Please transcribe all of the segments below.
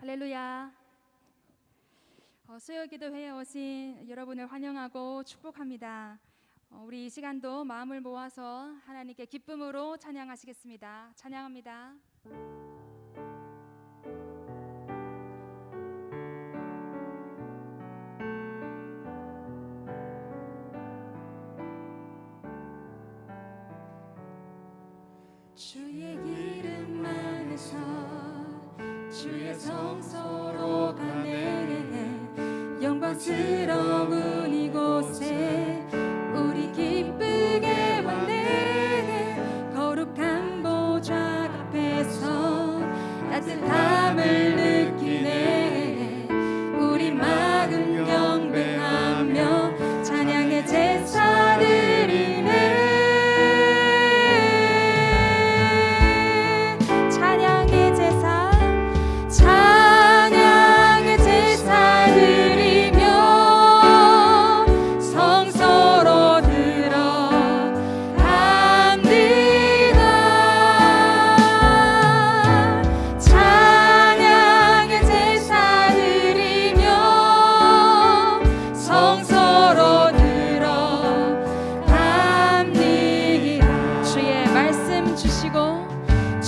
할렐루야. 수요기도회에 오신 여러분을 환영하고 축복합니다. 우리 이 시간도 마음을 모아서 하나님께 기쁨으로 찬양하시겠습니다. 찬양합니다. 주의 이름 안에서 주의 성소로 가네 영광스러운 이곳에 우리 기쁘게 왔네 거룩한 보좌 앞에서 따뜻함을 느끼네 우리 마음 경배하며 찬양의 제사 드리네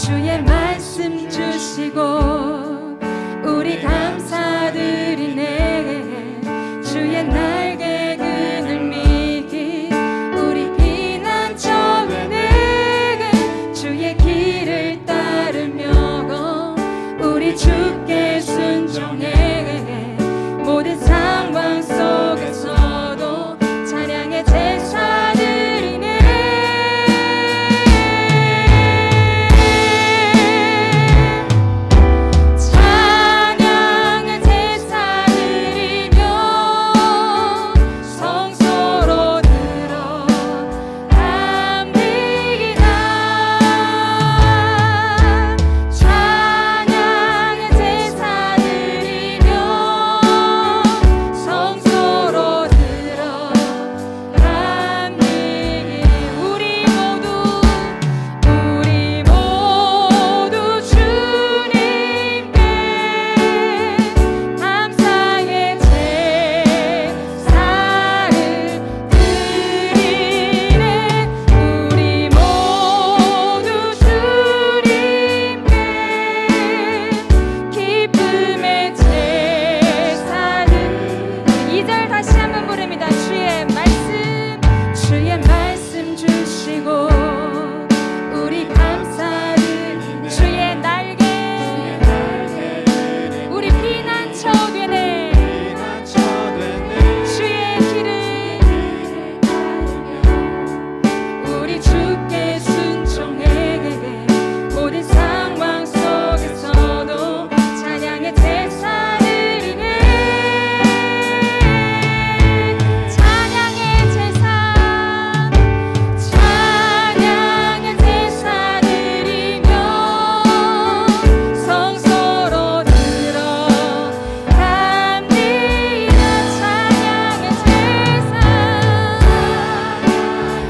주의 말씀 주시고 우리 감사드리네 주의 날개 그늘 미기 우리 피난처네 주의 길을 따르며 우리 주께 순종해 모든 상황 속에서도 찬양의 제사 드리네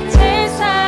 제사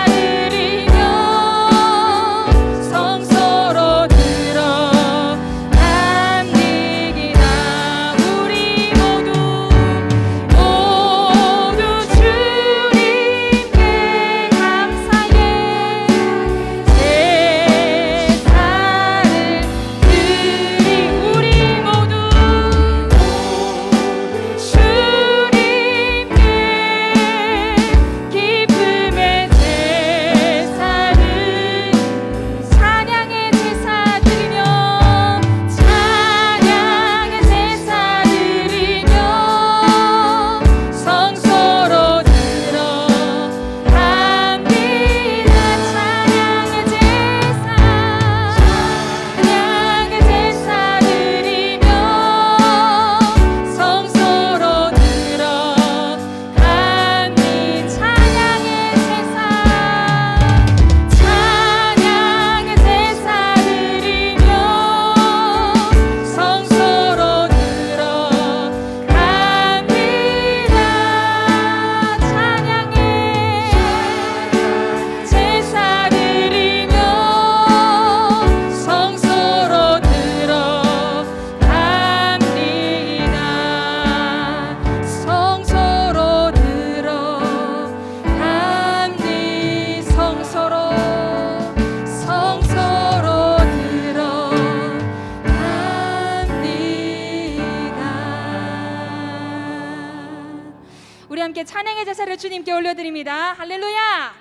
함께 찬양의 제사를 주님께 올려드립니다. 할렐루야.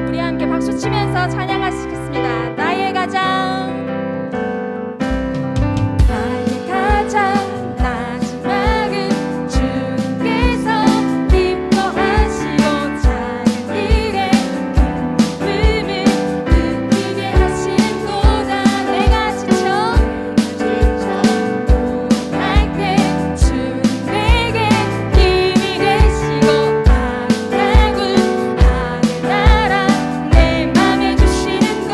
우리 함께 박수 치면서 찬양하시겠습니다. 나의 가장 마지막은 주께서 기뻐하시고 작은 일에 기쁨을 느끼게 하시는도다. 내가 지쳐 고난할 때 주님 내게 힘이 되시고 아름다운 하늘나라 내 맘에 주시는도다.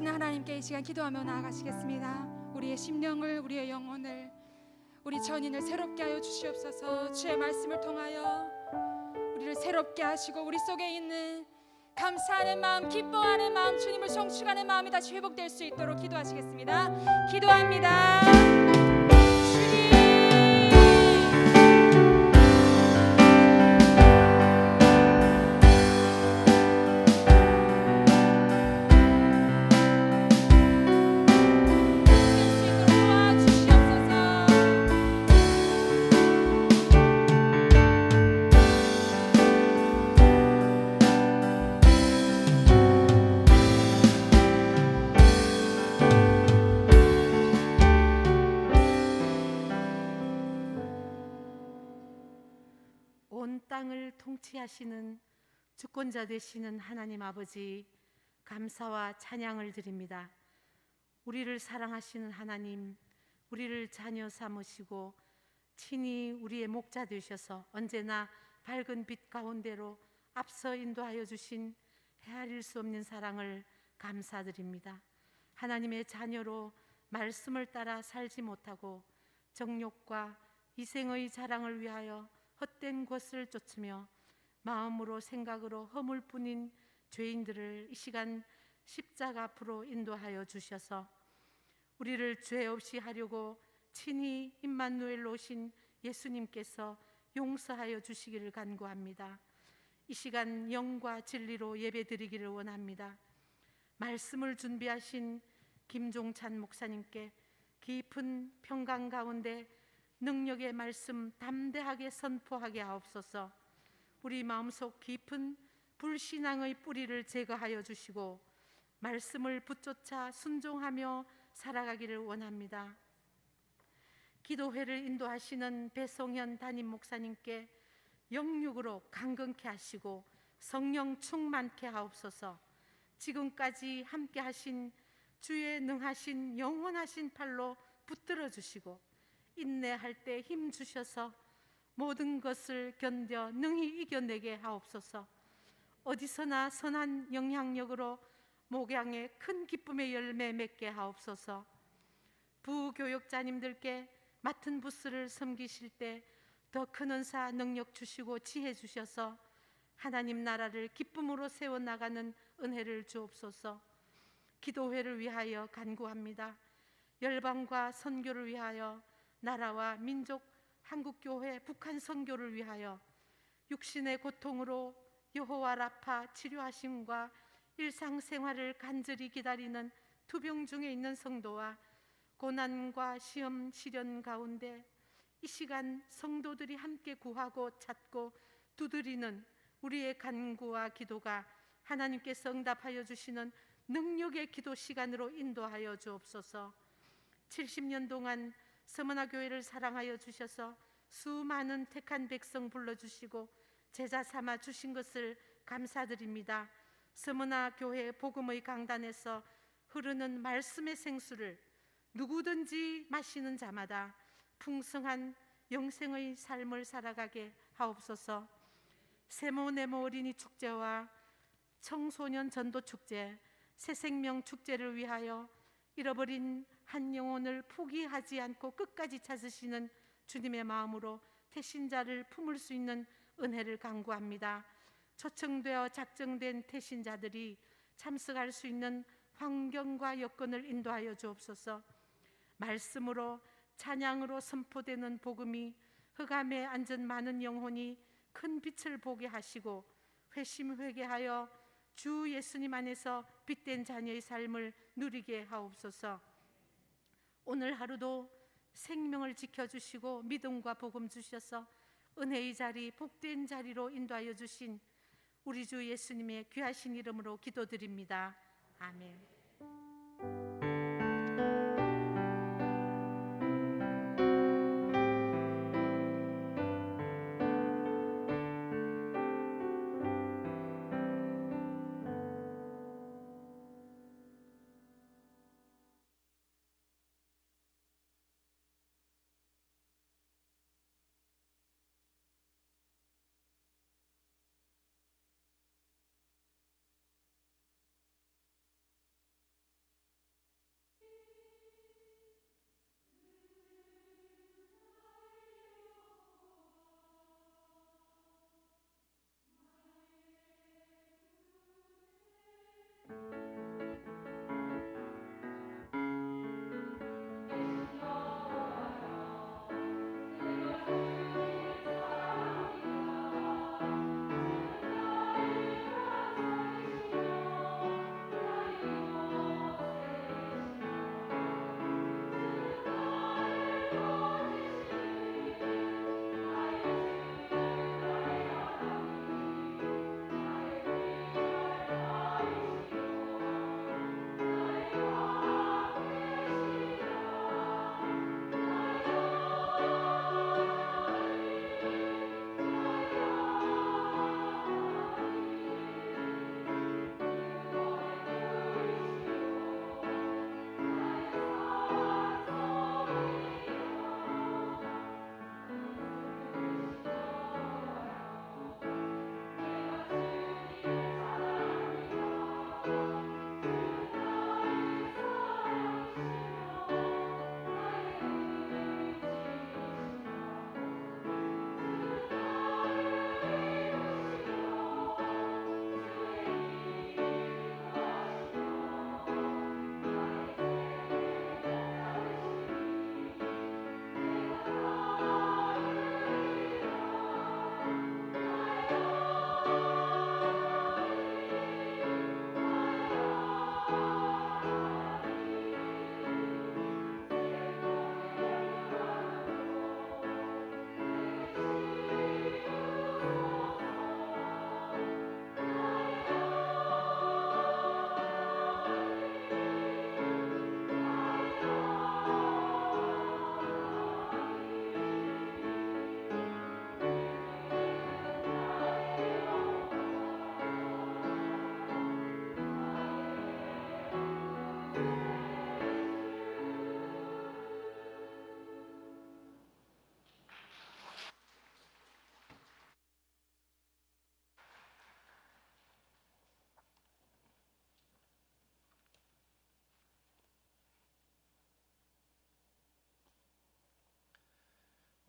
인도하시는 하나님께 이 시간 기도하며 나아가시겠습니다. 우리의 심령을, 우리의 영혼을, 우리 전인을 새롭게 하여 주시옵소서. 주의 말씀을 통하여 우리를 새롭게 하시고 우리 속에 있는 감사하는 마음, 기뻐하는 마음, 주님을 송축하는 마음이 다시 회복될 수 있도록 기도하시겠습니다. 기도합니다. 주님, 온 땅을 통치하시는 주권자 되시는 하나님 아버지, 감사와 찬양을 드립니다. 우리를 사랑하시는 하나님, 우리를 자녀 삼으시고 친히 우리의 목자 되셔서 언제나 밝은 빛 가운데로 앞서 인도하여 주신 헤아릴 수 없는 사랑을 감사드립니다. 하나님의 자녀로 말씀을 따라 살지 못하고 정욕과 이생의 자랑을 위하여 헛된 것을 쫓으며 마음으로 생각으로 허물 뿐인 죄인들을 이 시간 십자가 앞으로 인도하여 주셔서 우리를 죄 없이 하려고 친히 임마누엘로 오신 예수님께서 용서하여 주시기를 간구합니다. 이 시간 영과 진리로 예배드리기를 원합니다. 말씀을 준비하신 김종찬 목사님께 깊은 평강 가운데 능력의 말씀 담대하게 선포하게 하옵소서. 우리 마음속 깊은 불신앙의 뿌리를 제거하여 주시고 말씀을 붙쫓아 순종하며 살아가기를 원합니다. 기도회를 인도하시는 배송현 담임 목사님께 영육으로 강건케 하시고 성령 충만케 하옵소서. 지금까지 함께 하신 주의 능하신 영원하신 팔로 붙들어 주시고 인내할 때 힘 주셔서 모든 것을 견뎌 능히 이겨내게 하옵소서. 어디서나 선한 영향력으로 목양에 큰 기쁨의 열매 맺게 하옵소서. 부교역자님들께 맡은 부스를 섬기실 때 더 큰 은사 능력 주시고 지혜 주셔서 하나님 나라를 기쁨으로 세워나가는 은혜를 주옵소서. 기도회를 위하여 간구합니다. 열방과 선교를 위하여, 나라와 민족, 한국교회, 북한 선교를 위하여 육신의 고통으로 여호와 라파 치료하심과 일상생활을 간절히 기다리는 투병 중에 있는 성도와 고난과 시험 시련 가운데 이 시간 성도들이 함께 구하고 찾고 두드리는 우리의 간구와 기도가 하나님께서 응답하여 주시는 능력의 기도 시간으로 인도하여 주옵소서. 70년 동안 서머나 교회를 사랑하여 주셔서 수많은 택한 백성 불러주시고 제자 삼아 주신 것을 감사드립니다. 서머나 교회 복음의 강단에서 흐르는 말씀의 생수를 누구든지 마시는 자마다 풍성한 영생의 삶을 살아가게 하옵소서. 세모네모 어린이 축제와 청소년 전도 축제, 새생명 축제를 위하여 잃어버린 한 영혼을 포기하지 않고 끝까지 찾으시는 주님의 마음으로 태신자를 품을 수 있는 은혜를 간구합니다. 초청되어 작정된 태신자들이 참석할 수 있는 환경과 여건을 인도하여 주옵소서. 말씀으로 찬양으로 선포되는 복음이 흑암에 앉은 많은 영혼이 큰 빛을 보게 하시고 회심 회개하여 주 예수님 안에서 빛된 자녀의 삶을 누리게 하옵소서. 오늘 하루도 생명을 지켜주시고 믿음과 복음 주셔서 은혜의 자리, 복된 자리로 인도하여 주신 우리 주 예수님의 귀하신 이름으로 기도드립니다. 아멘.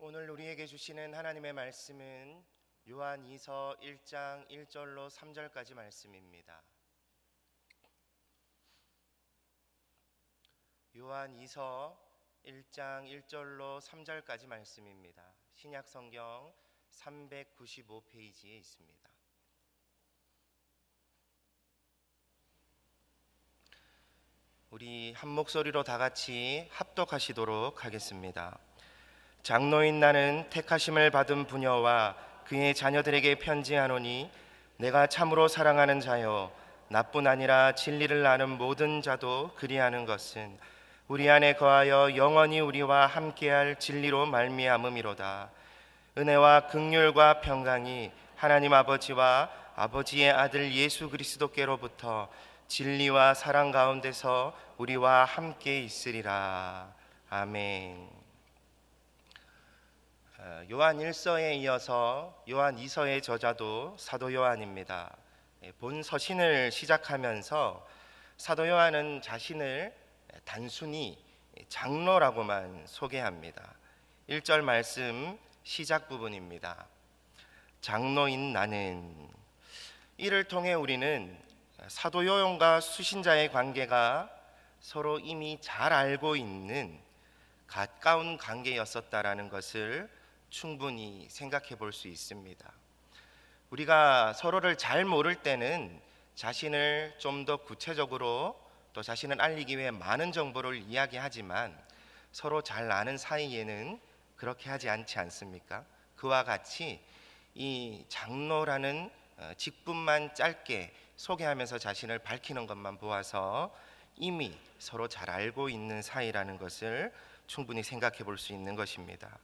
오늘 우리에게 주시는 하나님의 말씀은 요한이서 1장 1절로 3절까지 말씀입니다. 요한이서 1장 1절로 3절까지 말씀입니다. 신약성경 395페이지에 있습니다. 우리 한 목소리로 다 같이 합독하시도록 하겠습니다. 장로인 나는 택하심을 받은 부녀와 그의 자녀들에게 편지하노니 내가 참으로 사랑하는 자요 나뿐 아니라 진리를 아는 모든 자도 그리하는 것은 우리 안에 거하여 영원히 우리와 함께할 진리로 말미암음이로다. 은혜와 긍휼과 평강이 하나님 아버지와 아버지의 아들 예수 그리스도께로부터 진리와 사랑 가운데서 우리와 함께 있으리라. 아멘. 요한 1서에 이어서 요한 2서의 저자도 사도 요한입니다. 본 서신을 시작하면서 사도 요한은 자신을 단순히 장로라고만 소개합니다. 1절 말씀 시작 부분입니다. 장로인 나는. 이를 통해 우리는 사도 요한과 수신자의 관계가 서로 이미 잘 알고 있는 가까운 관계였었다라는 것을 충분히 생각해 볼 수 있습니다. 우리가 서로를 잘 모를 때는 자신을 좀 더 구체적으로 또 자신을 알리기 위해 많은 정보를 이야기하지만 서로 잘 아는 사이에는 그렇게 하지 않지 않습니까? 그와 같이 이 장로라는 직분만 짧게 소개하면서 자신을 밝히는 것만 보아서 이미 서로 잘 알고 있는 사이라는 것을 충분히 생각해 볼 수 있는 것입니다.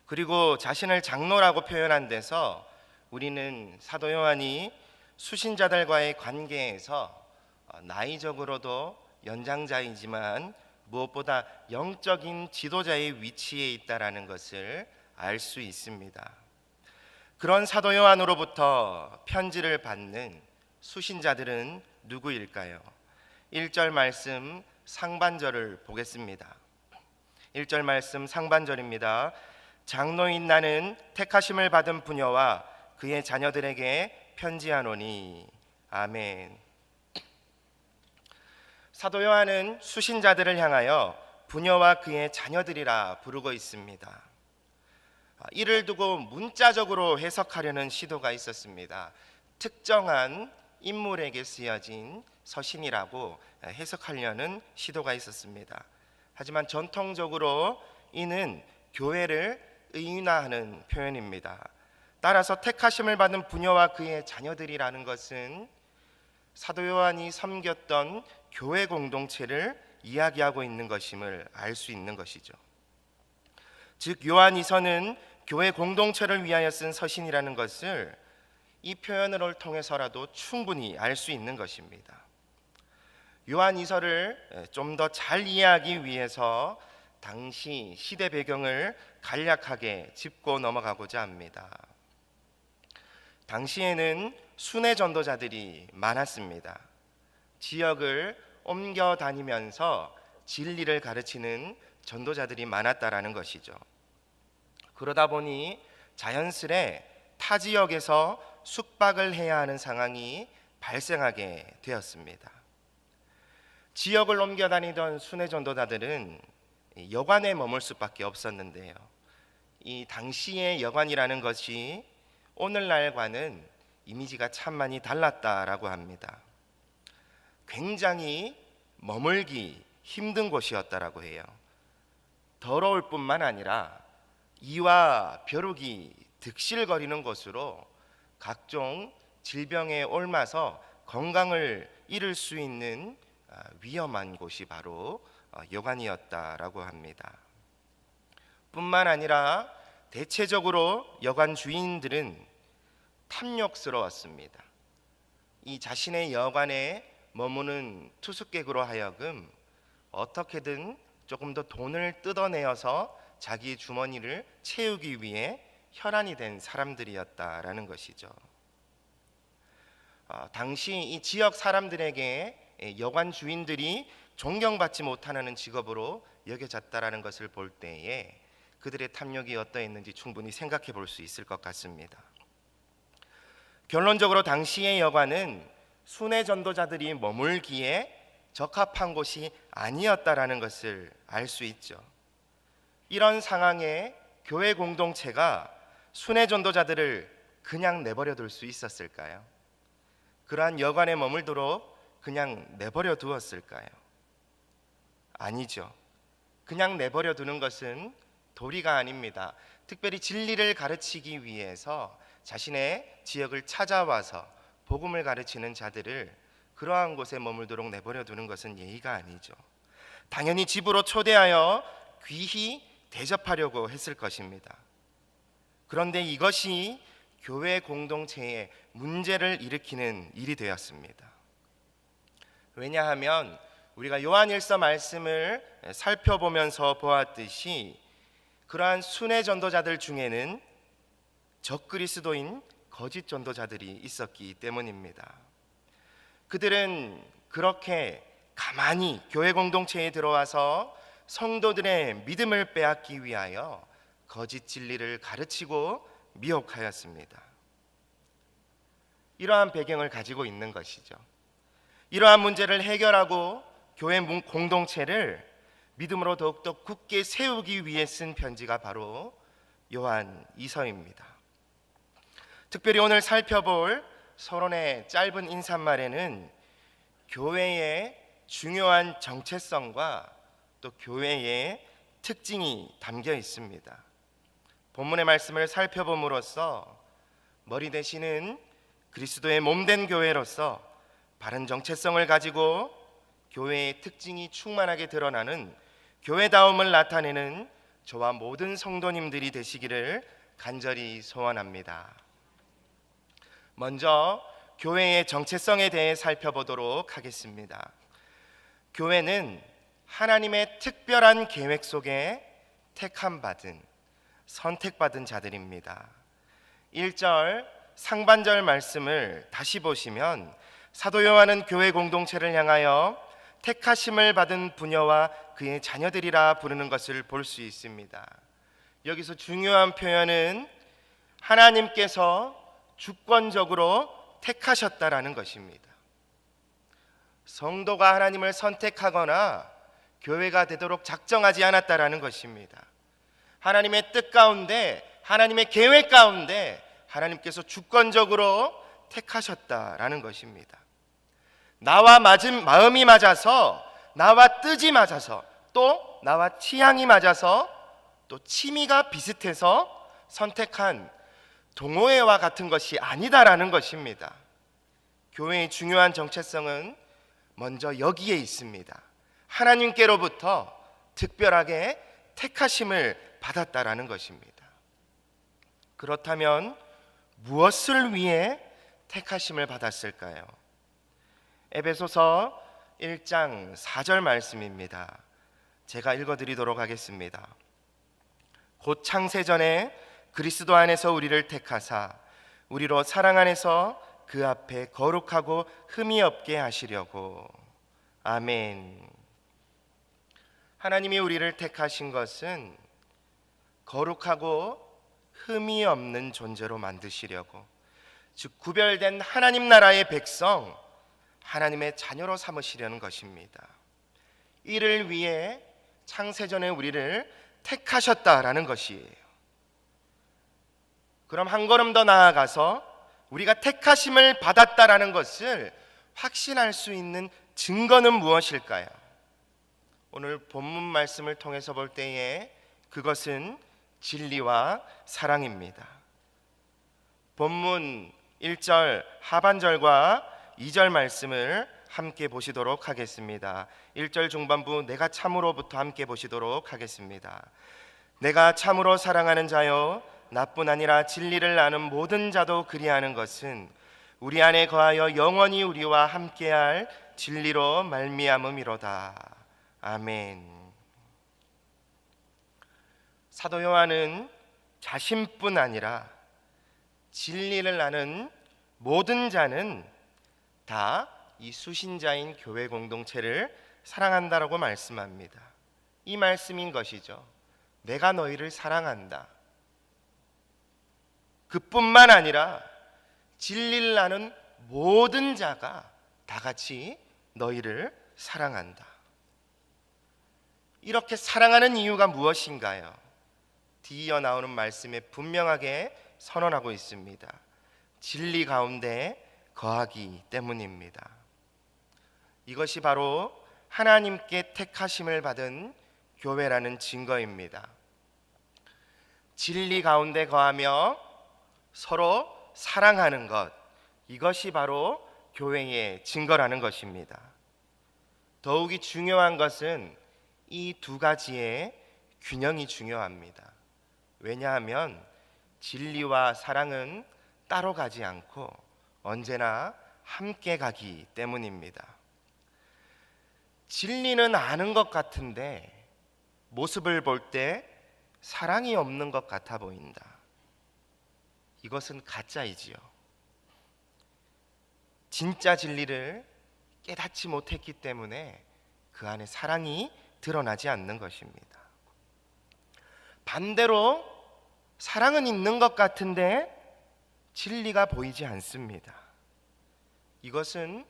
그리고 자신을 장로라고 표현한 데서 우리는 사도 요한이 수신자들과의 관계에서 나이적으로도 연장자이지만 무엇보다 영적인 지도자의 위치에 있다라는 것을 알 수 있습니다. 그런 사도 요한으로부터 편지를 받는 수신자들은 누구일까요? 1절 말씀 상반절을 보겠습니다. 1절 말씀 상반절입니다. 장로인 나는 택하심을 받은 부녀와 그의 자녀들에게 편지하노니. 아멘. 사도 요한은 수신자들을 향하여 부녀와 그의 자녀들이라 부르고 있습니다. 이를 두고 문자적으로 해석하려는 시도가 있었습니다. 특정한 인물에게 쓰여진 서신이라고 해석하려는 시도가 있었습니다. 하지만 전통적으로 이는 교회를 의인화하는 표현입니다. 따라서 택하심을 받은 부녀와 그의 자녀들이라는 것은 사도 요한이 섬겼던 교회 공동체를 이야기하고 있는 것임을 알 수 있는 것이죠. 즉 요한이서는 교회 공동체를 위하여 쓴 서신이라는 것을 이 표현을 통해서라도 충분히 알 수 있는 것입니다. 요한이서를 좀 더 잘 이해하기 위해서 당시 시대 배경을 간략하게 짚고 넘어가고자 합니다. 당시에는 순회 전도자들이 많았습니다. 지역을 옮겨 다니면서 진리를 가르치는 전도자들이 많았다라는 것이죠. 그러다 보니 자연스레 타 지역에서 숙박을 해야 하는 상황이 발생하게 되었습니다. 지역을 옮겨 다니던 순회 전도자들은 여관에 머물 수밖에 없었는데요. 이 당시의 여관이라는 것이 오늘날과는 이미지가 참 많이 달랐다라고 합니다. 굉장히 머물기 힘든 곳이었다라고 해요. 더러울 뿐만 아니라 이와 벼룩이 득실거리는 곳으로 각종 질병에 옮아서 건강을 잃을 수 있는 위험한 곳이 바로 여관이었다라고 합니다. 뿐만 아니라 대체적으로 여관 주인들은 탐욕스러웠습니다. 이 자신의 여관에 머무는 투숙객으로 하여금 어떻게든 조금 더 돈을 뜯어내어서 자기 주머니를 채우기 위해 혈안이 된 사람들이었다라는 것이죠. 당시 이 지역 사람들에게 여관 주인들이 존경받지 못하는 직업으로 여겨졌다라는 것을 볼 때에 그들의 탐욕이 어떠했는지 충분히 생각해 볼 수 있을 것 같습니다. 결론적으로 당시의 여관은 순회 전도자들이 머물기에 적합한 곳이 아니었다라는 것을 알 수 있죠. 이런 상황에 교회 공동체가 순회 전도자들을 그냥 내버려 둘 수 있었을까요? 그러한 여관에 머물도록 그냥 내버려 두었을까요? 아니죠. 그냥 내버려 두는 것은 도리가 아닙니다. 특별히 진리를 가르치기 위해서 자신의 지역을 찾아와서 복음을 가르치는 자들을 그러한 곳에 머물도록 내버려 두는 것은 예의가 아니죠. 당연히 집으로 초대하여 귀히 대접하려고 했을 것입니다. 그런데 이것이 교회 공동체에 문제를 일으키는 일이 되었습니다. 왜냐하면 우리가 요한일서 말씀을 살펴보면서 보았듯이 그러한 순회 전도자들 중에는 적그리스도인 거짓 전도자들이 있었기 때문입니다. 그들은 그렇게 가만히 교회 공동체에 들어와서 성도들의 믿음을 빼앗기 위하여 거짓 진리를 가르치고 미혹하였습니다. 이러한 배경을 가지고 있는 것이죠. 이러한 문제를 해결하고 교회 공동체를 믿음으로 더욱더 굳게 세우기 위해 쓴 편지가 바로 요한 2서입니다. 특별히 오늘 살펴볼 서론의 짧은 인사말에는 교회의 중요한 정체성과 또 교회의 특징이 담겨 있습니다. 본문의 말씀을 살펴봄으로써 머리 되시는 그리스도의 몸된 교회로서 바른 정체성을 가지고 교회의 특징이 충만하게 드러나는 교회다움을 나타내는 저와 모든 성도님들이 되시기를 간절히 소원합니다. 먼저 교회의 정체성에 대해 살펴보도록 하겠습니다. 교회는 하나님의 특별한 계획 속에 택함받은, 선택받은 자들입니다. 1절 상반절 말씀을 다시 보시면 사도 요한은 교회 공동체를 향하여 택하심을 받은 부녀와 그의 자녀들이라 부르는 것을 볼 수 있습니다. 여기서 중요한 표현은 하나님께서 주권적으로 택하셨다라는 것입니다. 성도가 하나님을 선택하거나 교회가 되도록 작정하지 않았다라는 것입니다. 하나님의 뜻 가운데, 하나님의 계획 가운데 하나님께서 주권적으로 택하셨다라는 것입니다. 나와 마음이 맞아서, 나와 뜻이 맞아서, 또 나와 취향이 맞아서, 또 취미가 비슷해서 선택한 동호회와 같은 것이 아니다라는 것입니다. 교회의 중요한 정체성은 먼저 여기에 있습니다. 하나님께로부터 특별하게 택하심을 받았다라는 것입니다. 그렇다면 무엇을 위해 택하심을 받았을까요? 에베소서 1장 4절 말씀입니다. 제가 읽어드리도록 하겠습니다. 곧 창세전에 그리스도 안에서 우리를 택하사 우리로 사랑 안에서 그 앞에 거룩하고 흠이 없게 하시려고. 아멘. 하나님이 우리를 택하신 것은 거룩하고 흠이 없는 존재로 만드시려고, 즉 구별된 하나님 나라의 백성, 하나님의 자녀로 삼으시려는 것입니다. 이를 위해 창세전에 우리를 택하셨다라는 것이에요. 그럼 한 걸음 더 나아가서 우리가 택하심을 받았다라는 것을 확신할 수 있는 증거는 무엇일까요? 오늘 본문 말씀을 통해서 볼 때에 그것은 진리와 사랑입니다. 본문 1절 하반절과 2절 말씀을 함께 보시도록 하겠습니다. 1절 중반부 내가 참으로부터 함께 보시도록 하겠습니다. 내가 참으로 사랑하는 자여 나뿐 아니라 진리를 아는 모든 자도 그리하는 것은 우리 안에 거하여 영원히 우리와 함께할 진리로 말미암음이로다. 아멘. 사도 요한은 자신뿐 아니라 진리를 아는 모든 자는 다 이 수신자인 교회 공동체를 사랑한다라고 말씀합니다. 이 말씀인 것이죠. 내가 너희를 사랑한다. 그뿐만 아니라 진리를 아는 모든 자가 다 같이 너희를 사랑한다. 이렇게 사랑하는 이유가 무엇인가요? 뒤이어 나오는 말씀에 분명하게 선언하고 있습니다. 진리 가운데 거하기 때문입니다. 이것이 바로 하나님께 택하심을 받은 교회라는 증거입니다. 진리 가운데 거하며 서로 사랑하는 것, 이것이 바로 교회의 증거라는 것입니다. 더욱이 중요한 것은 이 두 가지의 균형이 중요합니다. 왜냐하면 진리와 사랑은 따로 가지 않고 언제나 함께 가기 때문입니다. 진리는 아는 것 같은데 모습을 볼 때 사랑이 없는 것 같아 보인다. 이것은 가짜이지요. 진짜 진리를 깨닫지 못했기 때문에 그 안에 사랑이 드러나지 않는 것입니다. 반대로 사랑은 있는 것 같은데 진리가 보이지 않습니다. 이것은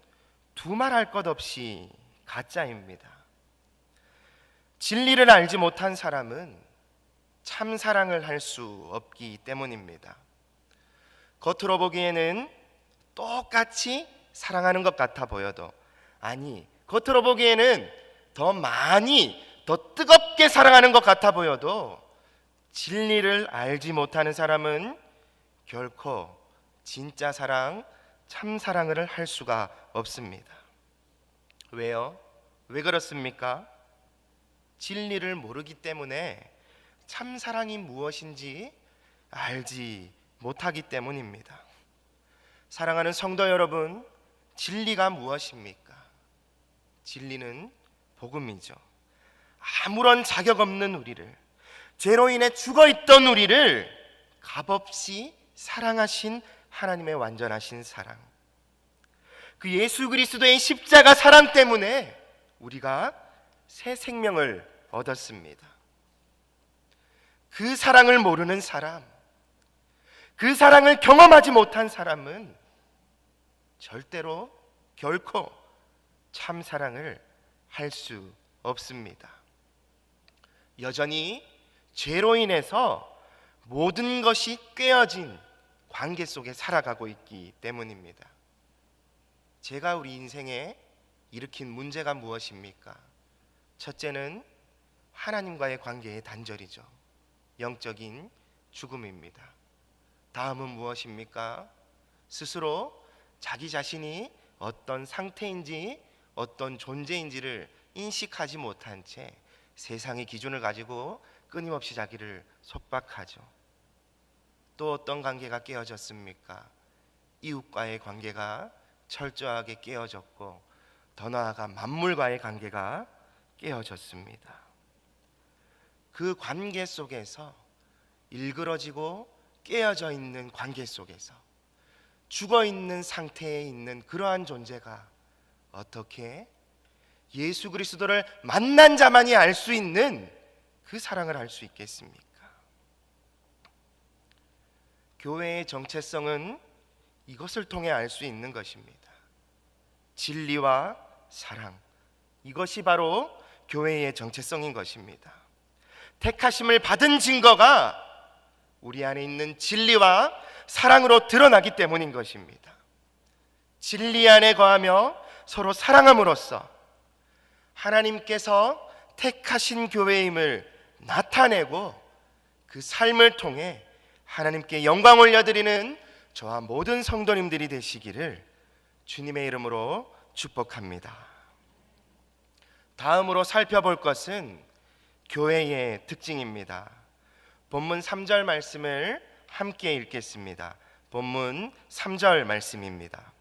두말할 것 없이 가짜입니다. 진리를 알지 못한 사람은 참 사랑을 할 수 없기 때문입니다. 겉으로 보기에는 똑같이 사랑하는 것 같아 보여도, 아니, 겉으로 보기에는 더 많이, 더 뜨겁게 사랑하는 것 같아 보여도 진리를 알지 못하는 사람은 결코 진짜 사랑, 참 사랑을 할 수가 없습니다. 왜요? 왜 그렇습니까? 진리를 모르기 때문에 참 사랑이 무엇인지 알지 못하기 때문입니다. 사랑하는 성도 여러분, 진리가 무엇입니까? 진리는 복음이죠. 아무런 자격 없는 우리를, 죄로 인해 죽어있던 우리를 값없이 사랑하신 하나님의 완전하신 사랑, 그 예수 그리스도의 십자가 사랑 때문에 우리가 새 생명을 얻었습니다. 그 사랑을 모르는 사람, 그 사랑을 경험하지 못한 사람은 절대로 결코 참 사랑을 할 수 없습니다. 여전히 죄로 인해서 모든 것이 꿰어진 관계 속에 살아가고 있기 때문입니다. 죄가 우리 인생에 일으킨 문제가 무엇입니까? 첫째는 하나님과의 관계의 단절이죠. 영적인 죽음입니다. 다음은 무엇입니까? 스스로 자기 자신이 어떤 상태인지 어떤 존재인지를 인식하지 못한 채 세상의 기준을 가지고 끊임없이 자기를 속박하죠. 또 어떤 관계가 깨어졌습니까? 이웃과의 관계가 철저하게 깨어졌고, 더 나아가 만물과의 관계가 깨어졌습니다. 그 관계 속에서, 일그러지고 깨어져 있는 관계 속에서 죽어 있는 상태에 있는 그러한 존재가 어떻게 예수 그리스도를 만난 자만이 알 수 있는 그 사랑을 알 수 있겠습니까? 교회의 정체성은 이것을 통해 알 수 있는 것입니다. 진리와 사랑, 이것이 바로 교회의 정체성인 것입니다. 택하심을 받은 증거가 우리 안에 있는 진리와 사랑으로 드러나기 때문인 것입니다. 진리 안에 거하며 서로 사랑함으로써 하나님께서 택하신 교회임을 나타내고 그 삶을 통해 하나님께 영광 올려드리는 저와 모든 성도님들이 되시기를 주님의 이름으로 축복합니다. 다음으로 살펴볼 것은 교회의 특징입니다. 본문 3절 말씀을 함께 읽겠습니다. 본문 3절 말씀입니다.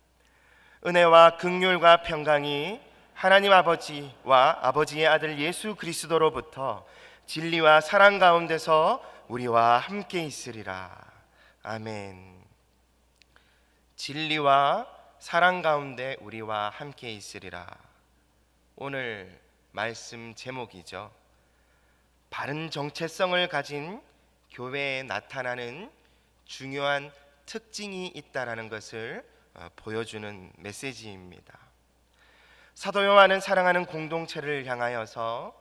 은혜와 긍휼과 평강이 하나님 아버지와 아버지의 아들 예수 그리스도로부터 진리와 사랑 가운데서 우리와 함께 있으리라. 아멘. 진리와 사랑 가운데 우리와 함께 있으리라. 오늘 말씀 제목이죠. 바른 정체성을 가진 교회에 나타나는 중요한 특징이 있다라는 것을 보여주는 메시지입니다. 사도 요한은 사랑하는 공동체를 향하여서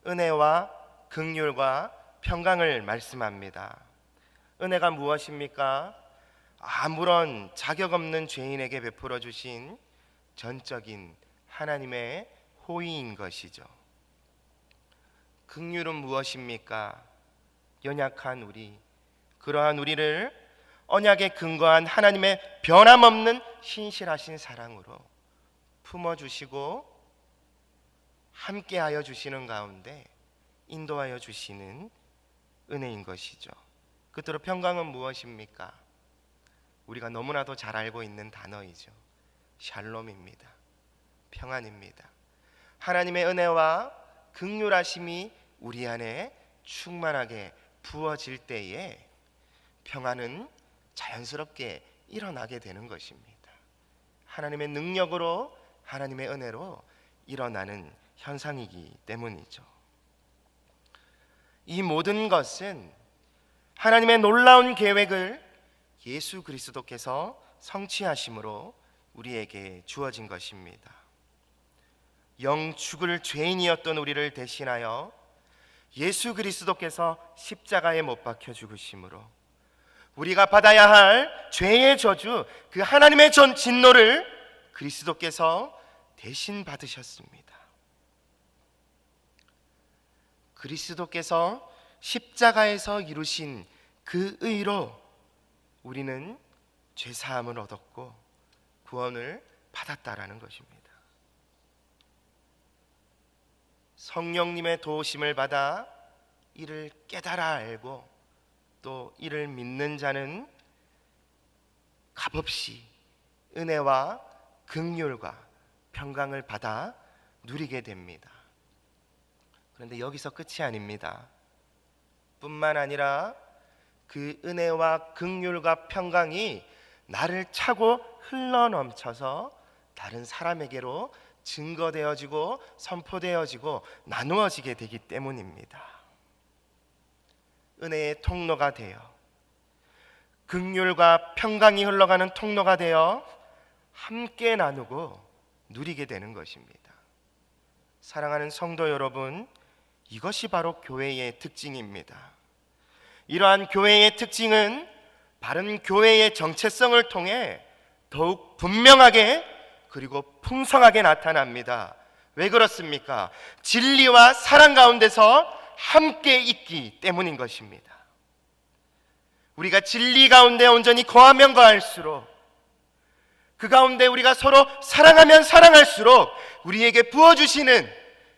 은혜와 긍휼과 평강을 말씀합니다. 은혜가 무엇입니까? 아무런 자격 없는 죄인에게 베풀어 주신 전적인 하나님의 호의인 것이죠. 긍휼은 무엇입니까? 연약한 우리, 그러한 우리를 언약에 근거한 하나님의 변함없는 신실하신 사랑으로 품어주시고 함께하여 주시는 가운데 인도하여 주시는 은혜인 것이죠. 끝으로 평강은 무엇입니까? 우리가 너무나도 잘 알고 있는 단어이죠. 샬롬입니다. 평안입니다. 하나님의 은혜와 긍휼하심이 우리 안에 충만하게 부어질 때에 평안은 자연스럽게 일어나게 되는 것입니다. 하나님의 능력으로, 하나님의 은혜로 일어나는 현상이기 때문이죠. 이 모든 것은 하나님의 놀라운 계획을 예수 그리스도께서 성취하심으로 우리에게 주어진 것입니다. 영 죽을 죄인이었던 우리를 대신하여 예수 그리스도께서 십자가에 못 박혀 죽으심으로 우리가 받아야 할 죄의 저주, 그 하나님의 진노를 그리스도께서 대신 받으셨습니다. 그리스도께서 십자가에서 이루신 그 의로 우리는 죄사함을 얻었고 구원을 받았다라는 것입니다. 성령님의 도우심을 받아 이를 깨달아 알고 또 이를 믿는 자는 값없이 은혜와 긍휼과 평강을 받아 누리게 됩니다. 그런데 여기서 끝이 아닙니다. 뿐만 아니라 그 은혜와 긍휼과 평강이 나를 차고 흘러넘쳐서 다른 사람에게로 증거되어지고 선포되어지고 나누어지게 되기 때문입니다. 은혜의 통로가 되어 긍휼과 평강이 흘러가는 통로가 되어 함께 나누고 누리게 되는 것입니다. 사랑하는 성도 여러분, 이것이 바로 교회의 특징입니다. 이러한 교회의 특징은 바른 교회의 정체성을 통해 더욱 분명하게 그리고 풍성하게 나타납니다. 왜 그렇습니까? 진리와 사랑 가운데서 함께 있기 때문인 것입니다. 우리가 진리 가운데 온전히 거하면 거할수록, 그 가운데 우리가 서로 사랑하면 사랑할수록 우리에게 부어주시는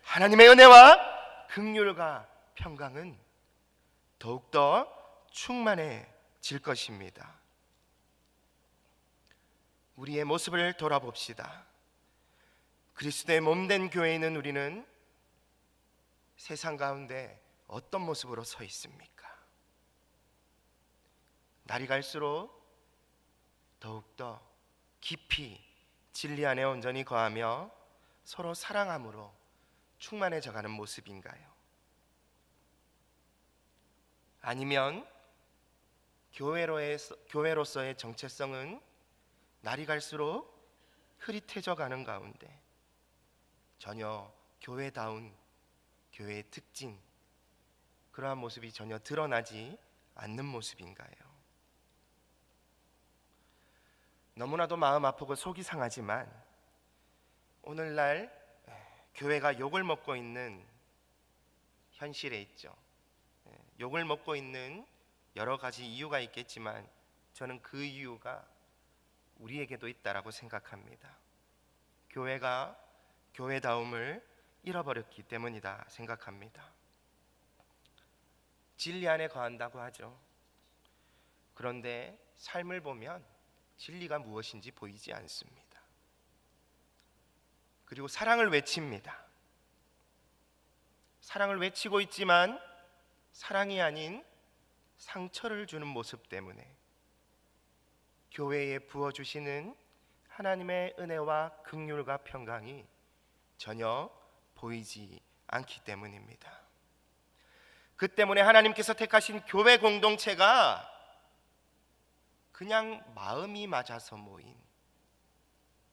하나님의 은혜와 긍휼과 평강은 더욱더 충만해질 것입니다. 우리의 모습을 돌아봅시다. 그리스도의 몸된 교회에 있는 우리는 세상 가운데 어떤 모습으로 서 있습니까? 날이 갈수록 더욱더 깊이 진리 안에 온전히 거하며 서로 사랑함으로 충만해져가는 모습인가요? 아니면 교회로서의 정체성은 날이 갈수록 흐릿해져 가는 가운데 전혀 교회다운 교회의 특징, 그러한 모습이 전혀 드러나지 않는 모습인가요? 너무나도 마음 아프고 속이 상하지만 오늘날 교회가 욕을 먹고 있는 현실에 있죠. 욕을 먹고 있는 여러 가지 이유가 있겠지만 저는 그 이유가 우리에게도 있다라고 생각합니다. 교회가 교회다움을 잃어버렸기 때문이다 생각합니다. 진리 안에 거한다고 하죠. 그런데 삶을 보면 진리가 무엇인지 보이지 않습니다. 그리고 사랑을 외칩니다. 사랑을 외치고 있지만 사랑이 아닌 상처를 주는 모습 때문에 교회에 부어주시는 하나님의 은혜와 긍휼과 평강이 전혀 보이지 않기 때문입니다. 그 때문에 하나님께서 택하신 교회 공동체가 그냥 마음이 맞아서 모인,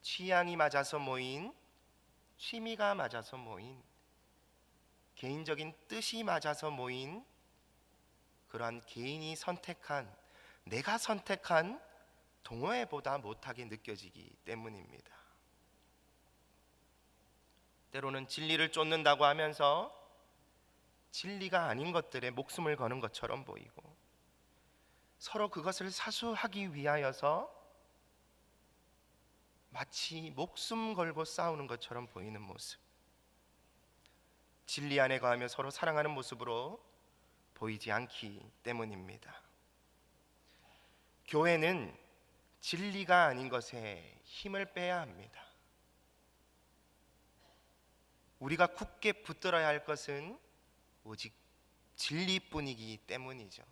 취향이 맞아서 모인, 취미가 맞아서 모인, 개인적인 뜻이 맞아서 모인 그러한 개인이 선택한, 내가 선택한 동호회보다 못하게 느껴지기 때문입니다. 때로는 진리를 쫓는다고 하면서 진리가 아닌 것들에 목숨을 거는 것처럼 보이고, 서로 그것을 사수하기 위하여서 마치 목숨 걸고 싸우는 것처럼 보이는 모습, 진리 안에 거하며 서로 사랑하는 모습으로 보이지 않기 때문입니다. 교회는 진리가 아닌 것에 힘을 빼야 합니다. 우리가 굳게 붙들어야 할 것은 오직 진리뿐이기 때문이죠.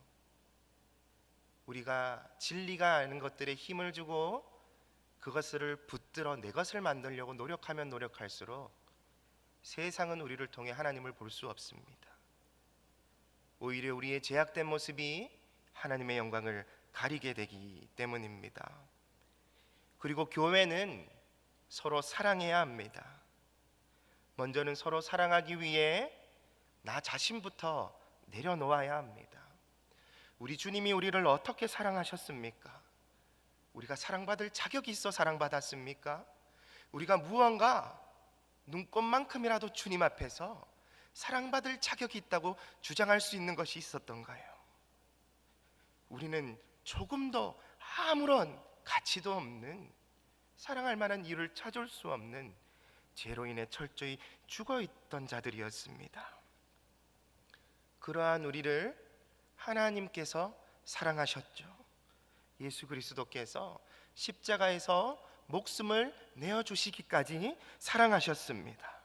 우리가 진리가 아닌 것들에 힘을 주고 그것을 붙들어 내 것을 만들려고 노력하면 노력할수록 세상은 우리를 통해 하나님을 볼 수 없습니다. 오히려 우리의 제약된 모습이 하나님의 영광을 가리게 되기 때문입니다. 그리고 교회는 서로 사랑해야 합니다. 먼저는 서로 사랑하기 위해 나 자신부터 내려놓아야 합니다. 우리 주님이 우리를 어떻게 사랑하셨습니까? 우리가 사랑받을 자격이 있어 사랑받았습니까? 우리가 무언가 눈꼽만큼이라도 주님 앞에서 사랑받을 자격이 있다고 주장할 수 있는 것이 있었던가요? 우리는 조금도 아무런 가치도 없는, 사랑할 만한 이유를 찾을 수 없는 죄로 인해 철저히 죽어있던 자들이었습니다. 그러한 우리를 하나님께서 사랑하셨죠. 예수 그리스도께서 십자가에서 목숨을 내어주시기까지 사랑하셨습니다.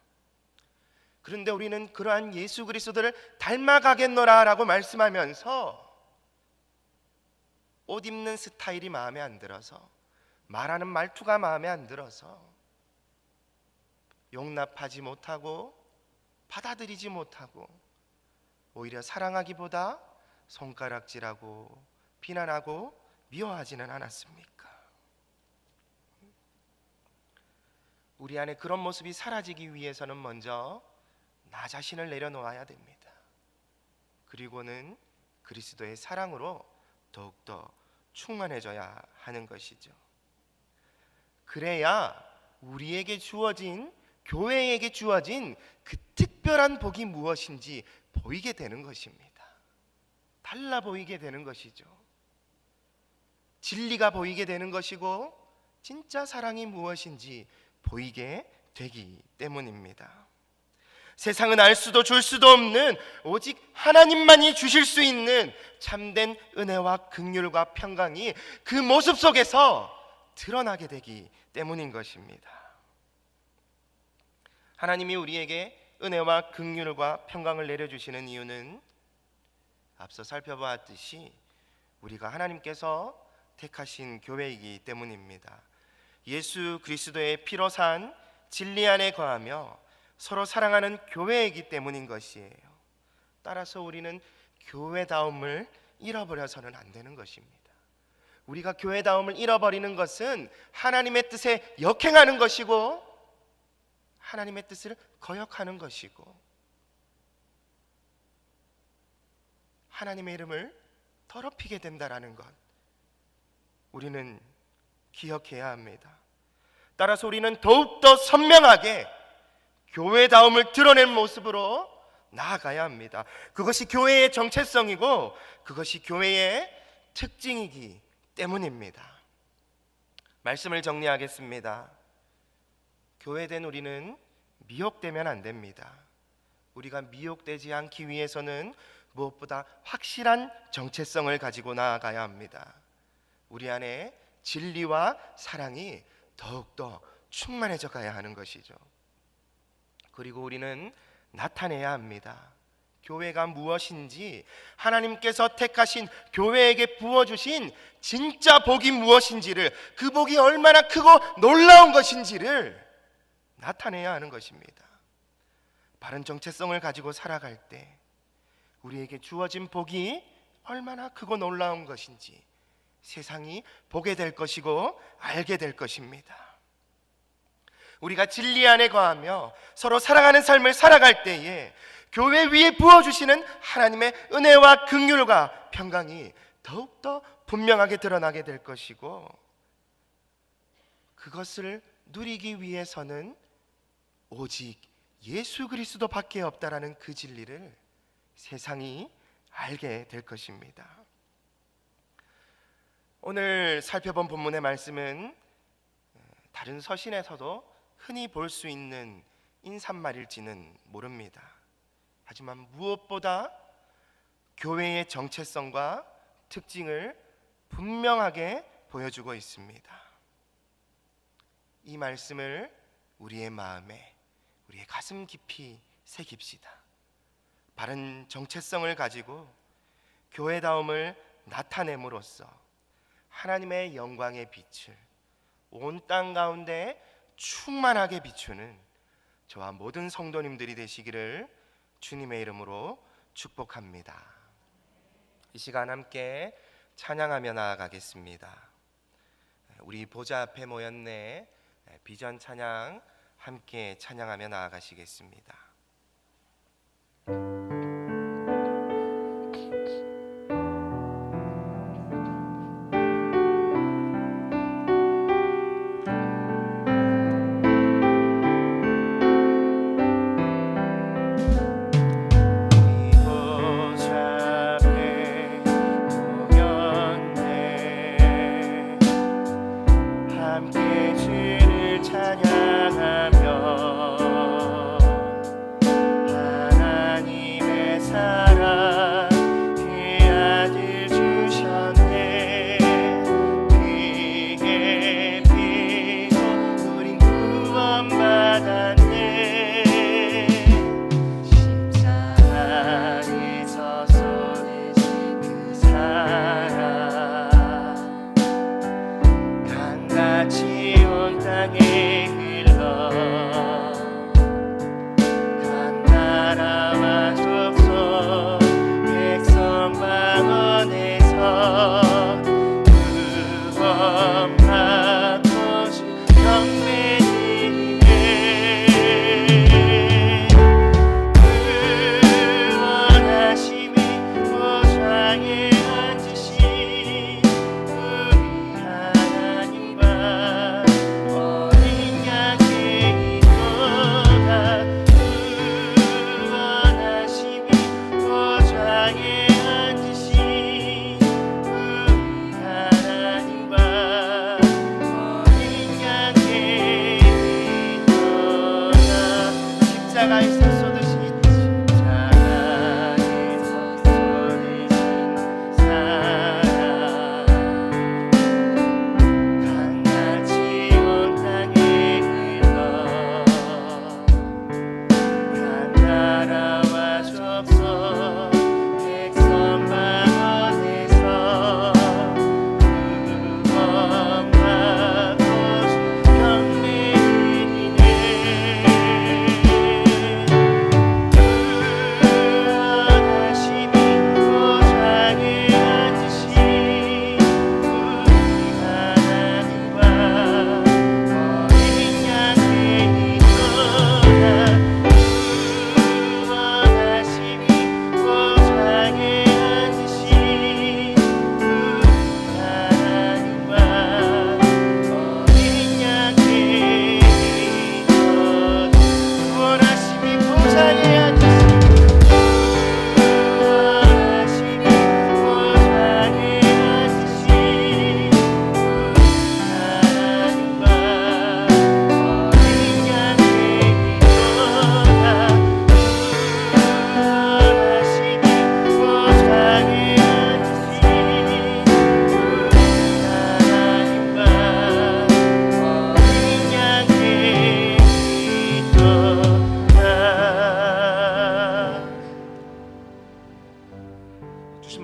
그런데 우리는 그러한 예수 그리스도를 닮아가겠노라 라고 말씀하면서 옷 입는 스타일이 마음에 안 들어서, 말하는 말투가 마음에 안 들어서 용납하지 못하고 받아들이지 못하고 오히려 사랑하기보다 손가락질하고 비난하고 미워하지는 않았습니까? 우리 안에 그런 모습이 사라지기 위해서는 먼저 나 자신을 내려놓아야 됩니다. 그리고는 그리스도의 사랑으로 더욱더 충만해져야 하는 것이죠. 그래야 우리에게 주어진, 교회에게 주어진 그 특별한 복이 무엇인지 보이게 되는 것입니다. 달라 보이게 되는 것이죠. 진리가 보이게 되는 것이고 진짜 사랑이 무엇인지 보이게 되기 때문입니다. 세상은 알 수도 줄 수도 없는, 오직 하나님만이 주실 수 있는 참된 은혜와 긍휼과 평강이 그 모습 속에서 드러나게 되기 때문인 것입니다. 하나님이 우리에게 은혜와 긍휼과 평강을 내려주시는 이유는 앞서 살펴보았듯이 우리가 하나님께서 택하신 교회이기 때문입니다. 예수 그리스도의 피로 산 진리 안에 거하며 서로 사랑하는 교회이기 때문인 것이에요. 따라서 우리는 교회다움을 잃어버려서는 안 되는 것입니다. 우리가 교회다움을 잃어버리는 것은 하나님의 뜻에 역행하는 것이고 하나님의 뜻을 거역하는 것이고 하나님의 이름을 더럽히게 된다라는 것, 우리는 기억해야 합니다. 따라서 우리는 더욱더 선명하게 교회다움을 드러낸 모습으로 나아가야 합니다. 그것이 교회의 정체성이고 그것이 교회의 특징이기 때문입니다. 말씀을 정리하겠습니다. 교회된 우리는 미혹되면 안 됩니다. 우리가 미혹되지 않기 위해서는 무엇보다 확실한 정체성을 가지고 나아가야 합니다. 우리 안에 진리와 사랑이 더욱더 충만해져 가야 하는 것이죠. 그리고 우리는 나타내야 합니다. 교회가 무엇인지, 하나님께서 택하신 교회에게 부어주신 진짜 복이 무엇인지를, 그 복이 얼마나 크고 놀라운 것인지를 나타내야 하는 것입니다. 바른 정체성을 가지고 살아갈 때 우리에게 주어진 복이 얼마나 크고 놀라운 것인지 세상이 보게 될 것이고 알게 될 것입니다. 우리가 진리 안에 거하며 서로 사랑하는 삶을 살아갈 때에 교회 위에 부어주시는 하나님의 은혜와 긍휼과 평강이 더욱더 분명하게 드러나게 될 것이고, 그것을 누리기 위해서는 오직 예수 그리스도밖에 없다라는 그 진리를 세상이 알게 될 것입니다. 오늘 살펴본 본문의 말씀은 다른 서신에서도 흔히 볼 수 있는 인사말일지는 모릅니다. 하지만 무엇보다 교회의 정체성과 특징을 분명하게 보여주고 있습니다. 이 말씀을 우리의 마음에, 우리의 가슴 깊이 새깁시다. 바른 정체성을 가지고 교회다움을 나타냄으로써 하나님의 영광의 빛을 온 땅 가운데 충만하게 비추는 저와 모든 성도님들이 되시기를 주님의 이름으로 축복합니다. 이 시간 함께 찬양하며 나아가겠습니다. 우리 보좌 앞에 모였네. 비전 찬양 함께 찬양하며 나아가시겠습니다.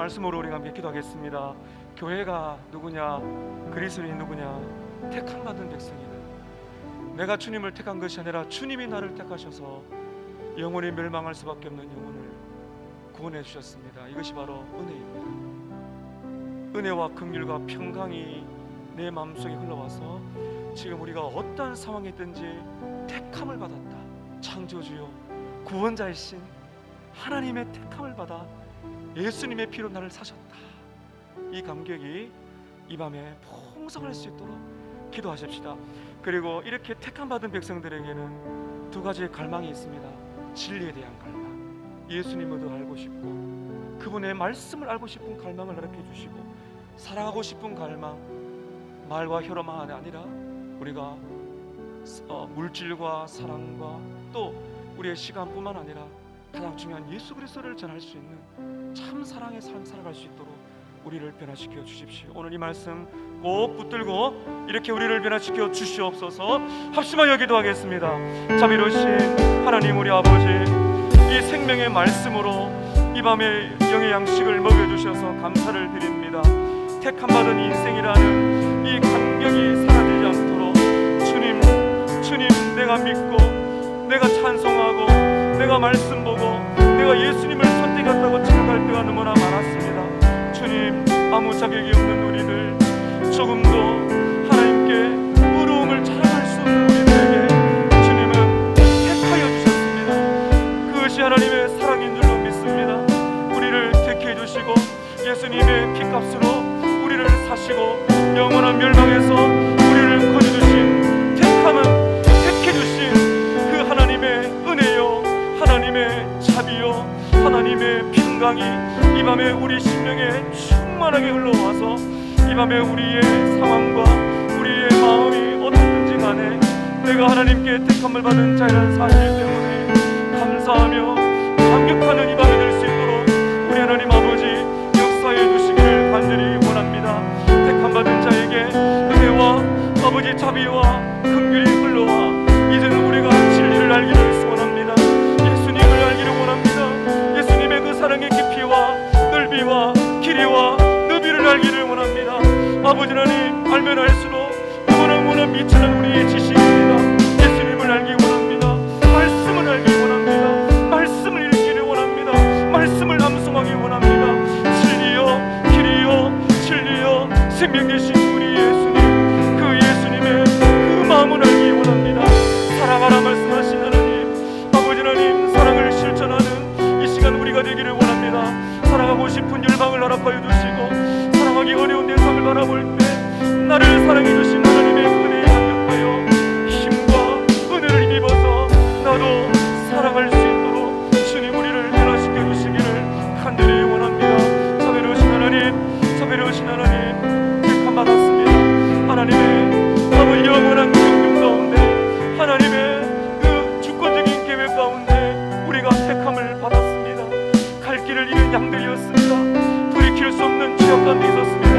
말씀으로 우리가 함께 기도하겠습니다. 교회가 누구냐? 그리스도인이 누구냐? 택함 받은 백성이다. 내가 주님을 택한 것이 아니라 주님이 나를 택하셔서 영원히 멸망할 수밖에 없는 영혼을 구원해 주셨습니다. 이것이 바로 은혜입니다. 은혜와 긍휼과 평강이 내 마음속에 흘러와서 지금 우리가 어떠한 상황에 있든지 택함을 받았다. 창조주요 구원자이신 하나님의 택함을 받아 예수님의 피로 나를 사셨다. 이 감격이 이 밤에 풍성할 수 있도록 기도하십시다. 그리고 이렇게 택함 받은 백성들에게는 두 가지의 갈망이 있습니다. 진리에 대한 갈망, 예수님을 더 알고 싶고 그분의 말씀을 알고 싶은 갈망을 허락해 주시고, 사랑하고 싶은 갈망, 말과 혀로만 아니라 우리가 물질과 사랑과 또 우리의 시간뿐만 아니라 가장 중요한 예수 그리스도를 전할 수 있는 참 사랑의 삶 살아갈 수 있도록 우리를 변화시켜 주십시오. 오늘 이 말씀 꼭 붙들고 이렇게 우리를 변화시켜 주시옵소서. 합심하여 기도하겠습니다. 자비로우신 하나님 우리 아버지, 이 생명의 말씀으로 이 밤에 영의 양식을 먹여주셔서 감사를 드립니다. 택함받은 인생이라는 이 감격이 사라지지 않도록 주님 내가 믿고 내가 찬송하고 내가 말씀 보고 내가 예수님을 선택했다고 착각할 때가 너무나 많았습니다. 주님, 아무 자격이 없는 우리를 조금도 하나님께 의로움을 자랑할 수 없는 우리들에게 주님은 택하여 주셨습니다. 그것이 하나님의 사랑인 줄로 믿습니다. 우리를 택해 주시고 예수님의 피값으로 우리를 사시고 영원한 멸망에서 우리를 거두주신 택함은 택해 주신 그 하나님의 은혜요, 하나님의 자비요, 하나님의 평강이 이 밤에 우리 심령에 충만하게 흘러와서 이 밤에 우리의 상황과 우리의 마음이 어떻든지 간에 내가 하나님께 택함을 받은 자라는 사실 때문에 감사하며 감격하는 이 밤이 될 수 있도록 우리 하나님 아버지 역사해 주시기를 간절히 원합니다. 택함 받은 자에게 은혜와 아버지 자비와 긍휼이 흘러와 이제는 우리가 진리를 알기를 소원합니다. 예수님을 알기를 원합니다. 예수님의 그 사랑의 깊이와 넓이와 길이와 너비를 알기를 원합니다. 아버지 하나님, 알면 알수록 너무나 미천한 우리의 지식입니다. 예수님을 알기 원합니다. 말씀을 알기 원합니다. 말씀을 읽기를 원합니다. 말씀을 암송하기 원합니다. 진리요 길이요 진리요 생명 되신 우리 예수님, 그 예수님의 그 마음을 알기 원합니다. 사랑하라 말씀하신 하나님, 아버지 하나님, 사랑을 실천하는 이 시간 우리가 되기를 원합니다. 사랑하고 싶은 열방을 허락하여 주시고 사랑하기 어려운 대상을 바라볼 때 나를 사랑해 주신 하나님의 은혜에 감격하여 힘과 은혜를 힘입어서 나도 사랑할 수 있도록 주님 우리를 변화시켜 주시기를 간절히 원합니다. 자비로우신 하나님, 자비로우신 하나님, 택함 받았습니다. 하나님의 아버지 영원한 긍휼 가운데, 하나님의 그 주권적인 계획 가운데 우리가 택함을 받았습니다. 갈 길을 잃은 양들이었습니다. 돌이킬 수 없는 죄악 가운데 있었습니다.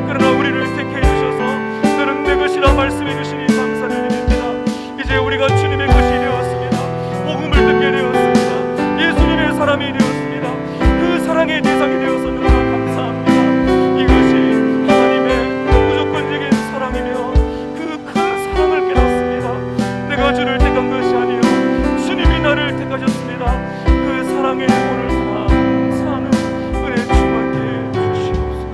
그러나 우리를 택해 주셔서 너는 내 것이라 말씀해 주시니 감사를 드립니다. 이제 우리가 주님의 것이 되었습니다. 복음을 듣게 되었습니다. 예수님의 사람이 되었습니다. 그 사랑의 대상이 되어서 너무나 감사합니다. 이것이 하나님의 무조건적인 사랑이며 그 큰 사랑을 깨닫습니다. 내가 주를 택한 것이 아니요 주님이 나를 택하셨습니다. 그 사랑의 오늘 감사하는 은혜 충만케 주시옵소서.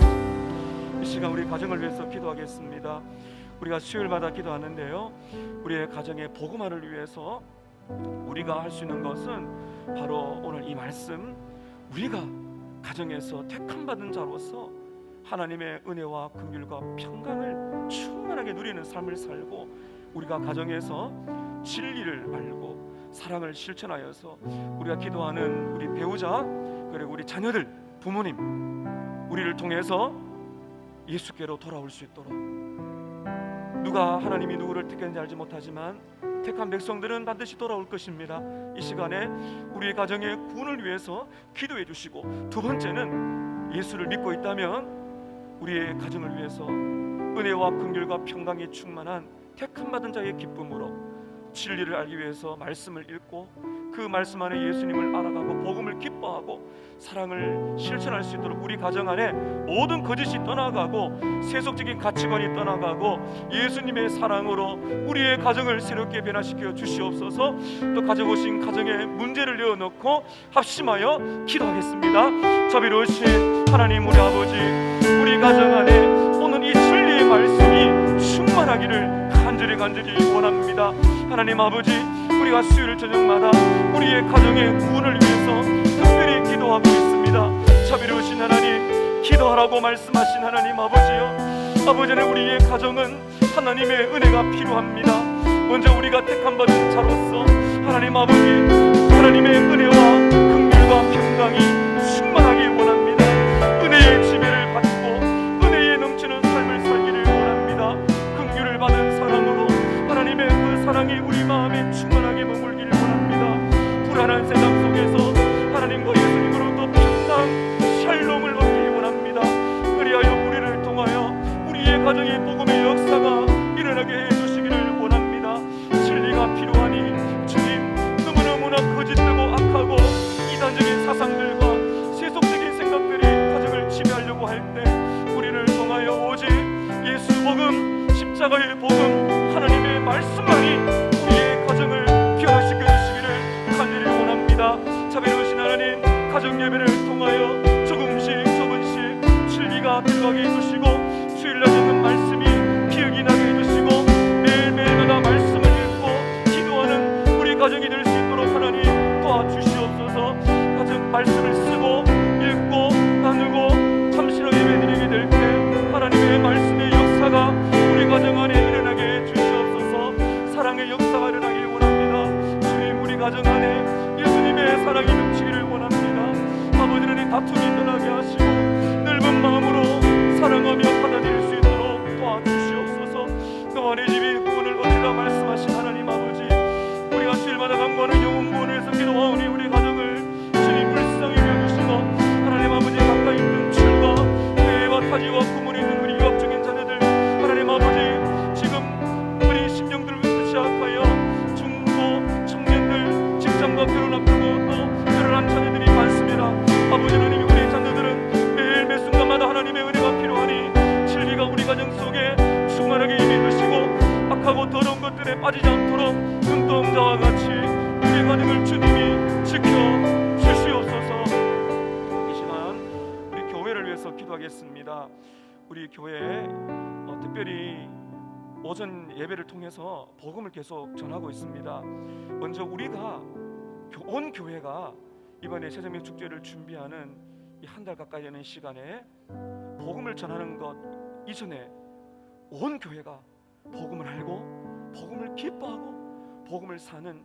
이 시간 우리 가정을 위해서 기도하겠습니다. 우리가 수요일마다 기도하는데요, 우리의 가정의 복음화를 위해서 우리가 할 수 있는 것은 바로 오늘 이 말씀, 우리가 가정에서 택함 받은 자로서 하나님의 은혜와 긍휼과 평강을 충만하게 누리는 삶을 살고, 우리가 가정에서 진리를 알고 사랑을 실천하여서 우리가 기도하는 우리 배우자 그리고 우리 자녀들, 부모님, 우리를 통해서 예수께로 돌아올 수 있도록, 누가 하나님이 누구를 택했는지 알지 못하지만 택한 백성들은 반드시 돌아올 것입니다. 이 시간에 우리의 가정의 구원을 위해서 기도해 주시고, 두 번째는 예수를 믿고 있다면 우리의 가정을 위해서 은혜와 긍휼과 평강이 충만한 택함 받은 자의 기쁨으로 진리를 알기 위해서 말씀을 읽고 그 말씀 안에 예수님을 알아가고 복음을 기뻐하고 사랑을 실천할 수 있도록 우리 가정 안에 모든 거짓이 떠나가고 세속적인 가치관이 떠나가고 예수님의 사랑으로 우리의 가정을 새롭게 변화시켜 주시옵소서. 또 가져오신 가정에 문제를 내어놓고 합심하여 기도하겠습니다. 자비로우신 하나님 우리 아버지, 우리 가정 안에 오늘 이 진리의 말씀이 충만하기를 간절히 원합니다. 하나님 아버지, 우리가 수요일 저녁마다 우리의 가정의 구원을 위해서 특별히 기도하고 있습니다. 자비로우신 하나님, 기도하라고 말씀하신 하나님 아버지요, 아버지는 우리의 가정은 하나님의 은혜가 필요합니다. 먼저 우리가 택함받은 자로서 하나님 아버지, 하나님의 은혜와 긍휼과 평강이 충만하기 원합니다. 은혜의 지배를 받고 은혜에 넘치는 삶을 살기를 원합니다. 긍휼을 받은 사랑으로 하나님의 그 사랑이 우리 마음에 충만하게 머물기를 원합니다. 불안한 세상 속에서 하나님과 예수님으로부터 평강 샬롬을 얻기 원합니다. 그리하여 우리를 통하여 우리의 가정의 복음의 역사가 일어나게 해주시기를 원합니다. 진리가 필요하니 주님, 너무너무나 거짓되고 악하고 이단적인 사상들과 세속적인 생각들이 가정을 지배하려고 할 때 우리를 통하여 오직 예수 복음, 십자가의 복음, 하나님의 말씀만이 우리의 가정을 변화시켜 주시기를 간절히 원합니다. 자비로우신 하나님, 가정 예배를 통하여 조금씩 진리가 들어가게 해주시고 수요일날 듣는 말씀이 기억이 나게 해주시고 매일매일마다 말씀을 읽고 기도하는 우리 가정이 될 수 있도록 하나님 도와주시옵소서. 가정 말씀을 쓰고 읽고 나누고 참신하게 예배드리게 될 때 하나님의 말씀의 역사가 우리 가정 안에 일어나게 해주시옵소서. 사랑의 역사가 일어나길 원합니다. 주님, 우리 가정 안에 예수님의 사랑이 넘치기를 원합니다. 아버지는 다툼이 떠나게 하시고 넓은 마음으로 사랑하며 받아들일 수 있도록 도와주시옵소서. 너만의 집이 구원을 얻으라 말씀하신 하나님 아버지, 우리가 주일마다 강구하는 영혼 구원을 위해서 기도하오니 우리 가정을 주님 불쌍히 여겨주시고 하나님 아버지, 가까이 있는 출과 해외와 타지와 구문이 있는 우리 유학 중인 자녀들 하나님 아버지, 지금 우리 심령들부터 시작하여 중고 청년들 직장과 결혼 앞두고 또 결혼한 자녀들이 많습니다. 아버지 하나님, 우리 자녀들은 매일 매 순간마다 하나님의 은혜가 필요하니 진리가 우리 가정 속에 충만하게 임해주시고 악하고 더러운 것들에 빠지지 않도록 눈동자와 같이 우리 가정을 주님이 지켜주시옵소서. 이 시간 우리 교회를 위해서 기도하겠습니다. 우리 교회에 특별히 오전 예배를 통해서 복음을 계속 전하고 있습니다. 먼저 우리가 온 교회가 이번에 새정명 축제를 준비하는 이 한 달 가까이 되는 시간에 복음을 전하는 것 이전에 온 교회가 복음을 알고 복음을 기뻐하고 복음을 사는,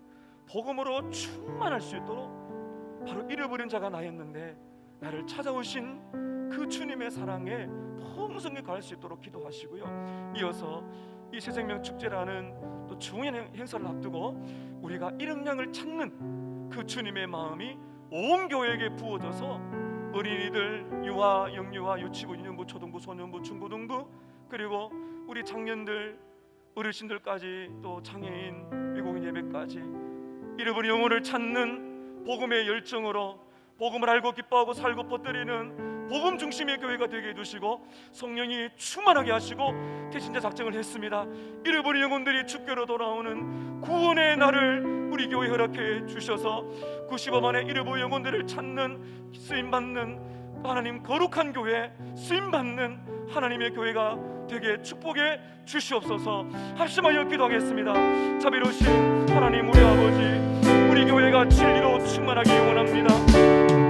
복음으로 충만할 수 있도록 바로 잃어버린 자가 나였는데 나를 찾아오신 그 주님의 사랑에 풍성하게 가할 수 있도록 기도하시고요. 이어서 이 새생명 축제라는 또 중요한 행사를 앞두고 우리가 이른 양을 찾는 그 주님의 마음이 온 교회에게 부어져서 어린이들, 유아, 영유아, 유치부, 유년부, 초등부, 소년부, 중고등부, 그리고 우리 청년들, 어르신들까지 또 장애인, 외국인 예배까지 잃어버린 영혼을 찾는 복음의 열정으로 복음을 알고 기뻐하고 살고 퍼뜨리는 복음 중심의 교회가 되게 해주시고 성령이 충만하게 하시고 대신자 작정을 했습니다. 잃어버린 영혼들이 주께로 돌아오는 구원의 날을 우리 교회에 허락해 주셔서 90억 안에 잃어버린 영혼들을 찾는 쓰임받는 하나님 거룩한 교회, 쓰임받는 하나님의 교회가 되게 축복해 주시옵소서. 합심하여 기도하겠습니다. 자비로우신 하나님 우리 아버지, 우리 교회가 진리로 충만하기 원합니다.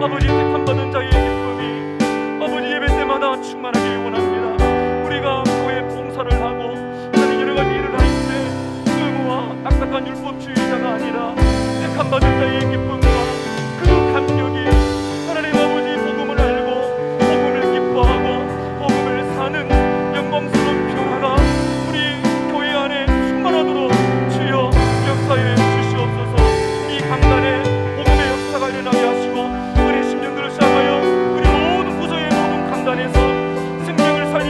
아버지, 택함받은 자의 기쁨이 아버지 예배 때마다 충만하기 원합니다. 우리가 교회 봉사를 하고 하나님 여러 가지 일을 할 때 의무와 딱딱한 율법주의자가 아니라 택함받은 자의 기쁨과 그 감격이 하나님 아버지 복음을 알고 복음을 기뻐하고 복음을 사는 영광스러운 평화가 우리 교회 안에 충만하도록 주여 역사해 주시옵소서. 이 강단에 복음의 역사가 일어나게 하시고 우리 심령들을 시작하여 우리 모든 구성의 모든 강단에서 생명을 살리는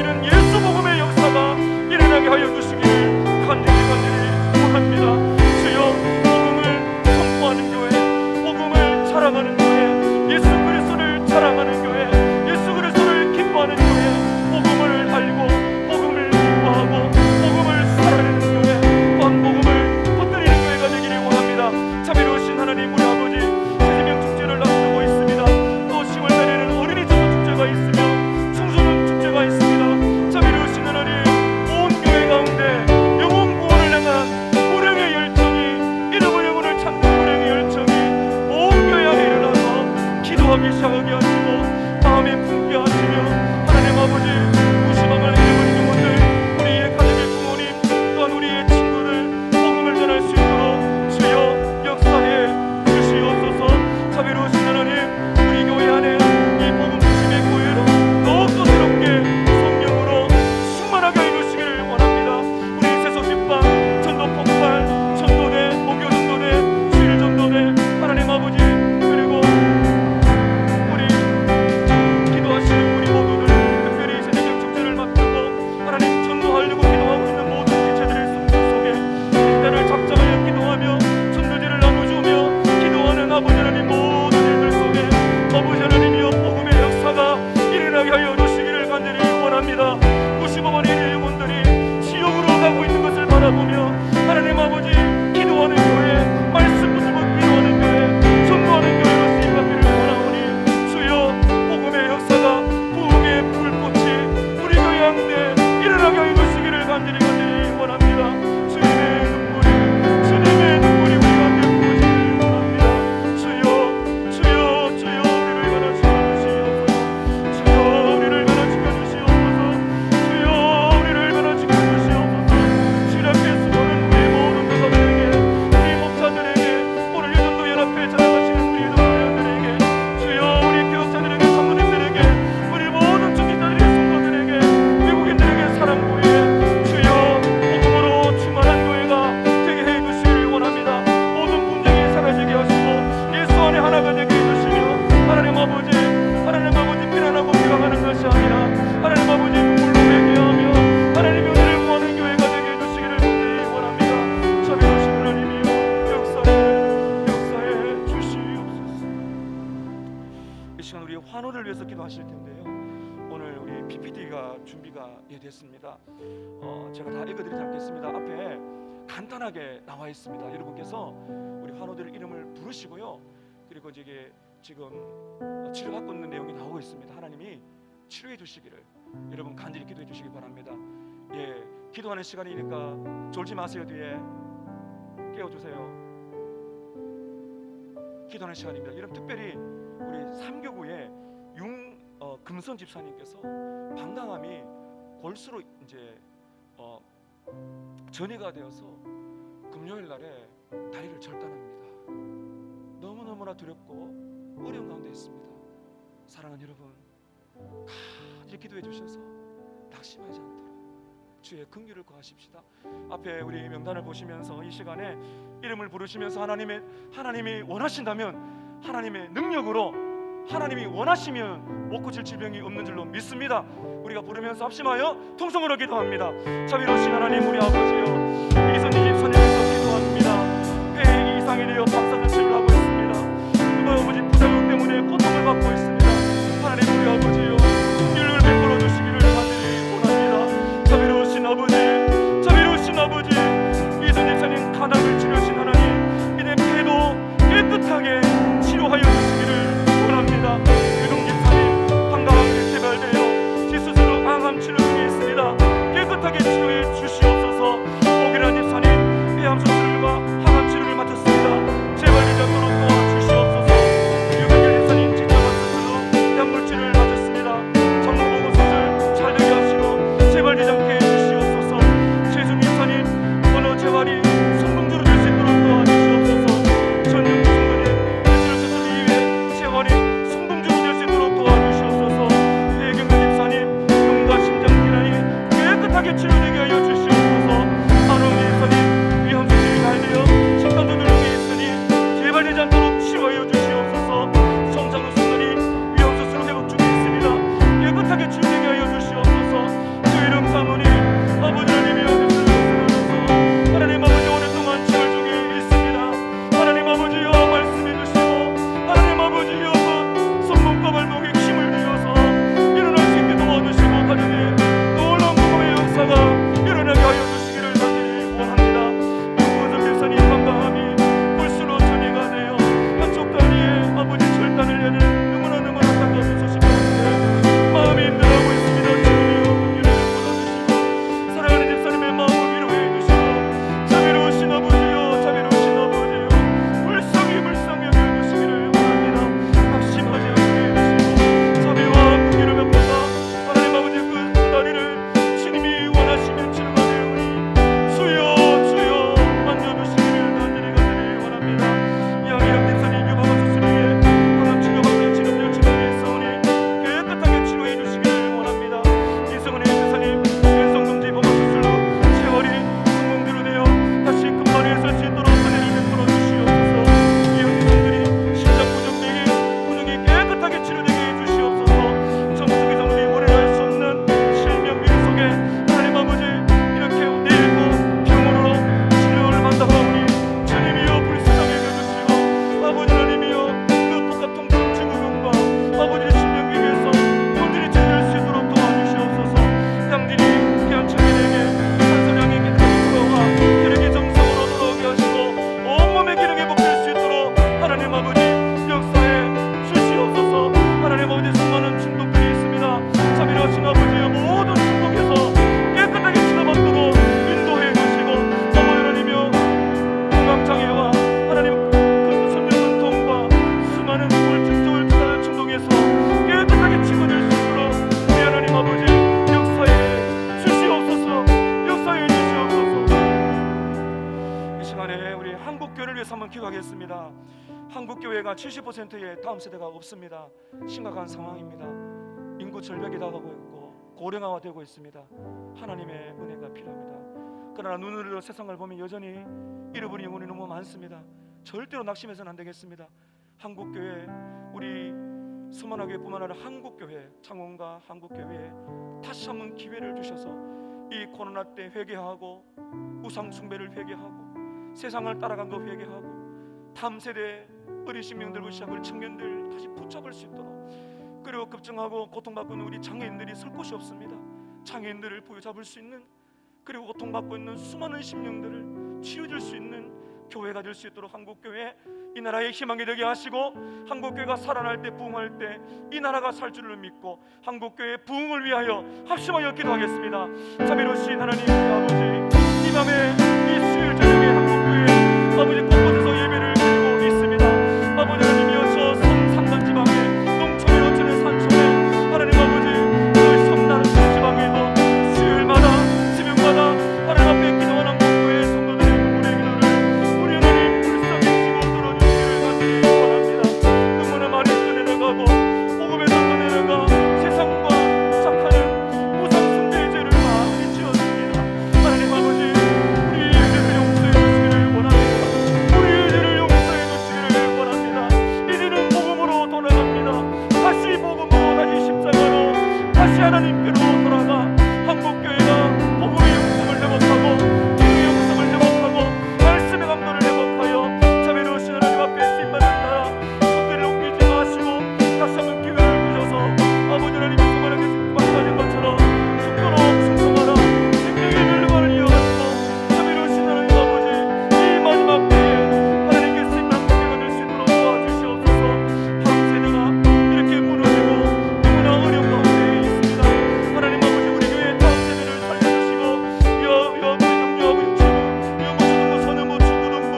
아버지 기도하는 교회, 말씀 붙들고 기도하는 교회, 전도하는 교회로 쓰임받기를 원하오니 주여 복음의 역사가 부흥의 불꽃이 우리 교회 안에 일어나게 하여 주시기를 간절히 원합니다. 주님의 눈물이 우리 가운데 부어지기를 원합니다. 주여 우리를 가라 지켜주시옵소서. 주여 우리를 가라 지켜주시옵소서. 주여 우리를 가라 지켜주시옵소서. 주님 앞에 수고하는 우리 모든 교사들에게, 우리 목사들에게, 오늘 예전도 연합회 자랑하시는 우리 예전도회원들에게, 주여 우리 교육자들에게, 사모님들에게, 우리 모든 중직자들의 성도들에게, 외국인들에게 사랑 보이에 주여 복음으로 충만한 교회가 되게 해주시기를 원합니다. 모든 분쟁이 사라지게 하시고 예수 안에 하나가 되게 해주시며 하나님 아버지 피난하고 비방하는 것이 아니라 하나님 아버지 눈물로 회개하며 하나님의 은혜를 구하는 교회가 되게 해주시기를 간절히 원합니다. 자비로우신 하나님이여 역사해 주시옵소서. 이 시간 우리 환호를 위해서 기도하실 텐데요, 오늘 우리 PPT가 준비가 됐습니다. 제가 다 읽어드리지 않겠습니다. 앞에 간단하게 나와 있습니다. 여러분께서 우리 환호들 이름을 부르시고요, 그리고 이게 지금 치료받고 있는 내용이 나오고 있습니다. 하나님이 치료해 주시기를 여러분 간절히 기도해 주시기 바랍니다. 기도하는 시간이니까 졸지 마세요. 뒤에 깨워주세요. 기도하는 시간입니다. 여러분 특별히 우리 3교구에 금선 집사님께서 방광암이 골수로 이제 전이가 되어서 금요일 날에 다리를 절단합니다. 너무너무나 두렵고 어려운 가운데 있습니다. 사랑하는 여러분, 간절히 기도해 주셔서 낙심하지 않도록 주의 긍휼을 구하십시다. 앞에 우리 명단을 보시면서 이 시간에 이름을 부르시면서 하나님이 원하신다면 하나님의 능력으로, 하나님이 원하시면 못 고칠 질병이 없는 줄로 믿습니다. 우리가 부르면서 합심하여 통성으로 기도합니다. 자비로우신 하나님, 우리 아버지여, 이선지 집사님께서 기도합니다. 폐 이상이 되어 박사들 치료를 하고 있습니다. 그도 아버지 부작용 때문에 고통을 받고 있습니다. 하나님 우리 아버지여, 긍휼을 베풀어 주시기를 간절히 원합니다. 자비로우신 아버지, 이선지 집사님 간암을 치료하신 하나님, 이내 폐도 깨끗하게 치료하여 주시기를 원합니다. 유동 집사님 방광암이 개발되어 지수스로 암암 치료 중에 있습니다. 깨끗하게 치료해 주시옵소서. 오기란 집사님 폐암 수술과 항암 치료를 마쳤습니다. 제발 되지 않도록 도와주시옵소서. 유경길 집사님 직접한 수술로 약물치료를 마쳤습니다. 장모보고 수술 잘 되게 하시고 제발 되지 않게 해주시옵소서. 최순 집사님 언어 재활이 성공적으로 될 수 있도록 도와주시옵소서. 전용 성도님 수술 이후에 재활이 성공적으로 될 수 있도록 도와주시옵소서. 배경근 집사님 병과 심장 질환이 깨끗하게 치료되게 하여 주시옵소서. 안홍 집사님 위험 수술이 잘 되어 심장 조절중에 있으니 제발 되지 않도록 치료하여 주시옵소서. 성장우 수술이 위험 수술 회복 중에 있습니다. 깨끗하게 치료되게 하여 주시옵소서. 주 이름 사모니 아버지 하나님이여 주시옵소서. 하나님 아버지 오랫동안 치료 중에 있습니다. 하나님 아버지여 말씀해 주시고, 하나님 아버지여 손목과 발목에 힘을 내어서 일어날 수 있게 도와주시고, 가정에 놀라운 복음의 역사가 일어나게 하여 주시기를 간절히 원합니다. 윤구정 집사님 방광암이 골수로 전이가 되어 한쪽 다리에 아버지 절단을 해야 되는 너무나 안타까운 소식 가운데 마음이 힘들어하고 있습니다. 주님이여 긍휼을 베풀어주시고 사랑하는 집사님의 마음을 위로해 주시고, 자비로우신 아버지여 불쌍히 여겨주시기를 원합니다. 낙심하지 않게 해주시고 자비와 긍휼을 베풀어 하나님 아버지 그 다리를 주님이 원하시면 치료가 되오니 주여 만져주시기를 간절히 원합니다. 양희영 집사님 유방암 수술 후에 항암 치료받는 치료비를 치료했사오니 깨끗하게 치료해 주시기를 원합니다. 이승은의 집사님 왼손금지 봉합 수술 후 재활이 성공대로 되어 다시 금발에 설 수 있도록 은혜를 베풀어 주시옵소서. 이영지성들이 심장 부종이 깨끗하게 치료되게 해주시옵소서. 정수기 성들이 오래 할 수 없는 실명비 속에 하나님 아버지 이렇게 내일고 병원으로 치료를 받다하오니 주님이여 불쌍히 여겨주시고, 아버지 하나님이여 그 복합통증 증후군과 아버지의 실명비 위해서 온전히 치료할 수 있도록 도와주시옵소서. 양진이 피한청인에게 산소량이 깨끗하게 돌아와 혈액이 정상으로 시간에 우리 한국교회를 위해서 한번 기도하겠습니다. 한국교회가 70%의 다음 세대가 없습니다. 심각한 상황입니다. 인구 절벽이 다가오고 있고 고령화가 되고 있습니다. 하나님의 은혜가 필요합니다. 그러나 눈으로 세상을 보면 여전히 잃어버린 영혼이 너무 많습니다. 절대로 낙심해서는 안 되겠습니다. 한국교회, 우리 서만화교회뿐만 아니라 한국교회, 창원과 한국교회에 다시 한번 기회를 주셔서 이 코로나 때 회개하고 우상 숭배를 회개하고 세상을 따라간 거 회개하고 다음 세대 어린 신명들과 시작을 청년들 다시 붙잡을 수 있도록, 그리고 급증하고 고통받고 있는 우리 장애인들이 설 곳이 없습니다. 장애인들을 부여잡을 수 있는, 그리고 고통받고 있는 수많은 심령들을 치유줄 수 있는 교회가 될 수 있도록 한국교회, 이 나라의 희망이 되게 하시고 한국교회가 살아날 때, 부흥할 때 이 나라가 살 줄을 믿고 한국교회의 부흥을 위하여 합심하여 기도하겠습니다. 자비로우신 하나님 우리 아버지, 이 밤에 이 수요일 저녁에 한국교회 아버지 곳곳에서 예배를 드리고 있습니다. 아버지 하나님이여, 저 상단 지방에 농촌에 어쩌는 산촌에 하나님 아버지 그 섬나는 지방에도 수요일마다 새벽마다 하나님 앞에 기도하는 한국교회 성도들의 우리의 기도를 우리 하나님 불쌍히 들어주시기를 간절히 원합니다. 너무나 많이 떠내려가고 복음에서 떠내려가 세상과 착하는 우상 숭배의 죄를 많이 지었습니다. 하나님 아버지, 우리의 죄를 용서해 주시기를 원합니다. 우리의 죄를 용서해 주시기를 원합니다. 이제는 복음으로 돌아갑니다. 다시 복음으로, 다시 십자가로, 다시 하나님께로 돌아가 한국교회가 복음의 영성을 회복하고 기도의 영성을 회복하고 말씀의 강도를 회복하여 자비로우신 하나님 앞에 쓰임받는 나라 손들을 옮기지 마시고 다시 한번 기회를 주셔서 아버지 하나님의 수많은 말씀하신 것처럼 죽도록 충성하라, 생명의 멸류관을 이어가시고 자비로우신 하나님 아버지, 이 마지막 때에 하나님께 쓰임받는 교회가 될 수 있도록 도와주시옵소서. 다음 세대가 이렇게 무너지고 너무나 어려운 가운데 있습니다. 하나님 아버지, 우리 교회의 다음 세대를 살려주시고 여경유하고 유치부, 유무초등부, 소년부, 중고등부,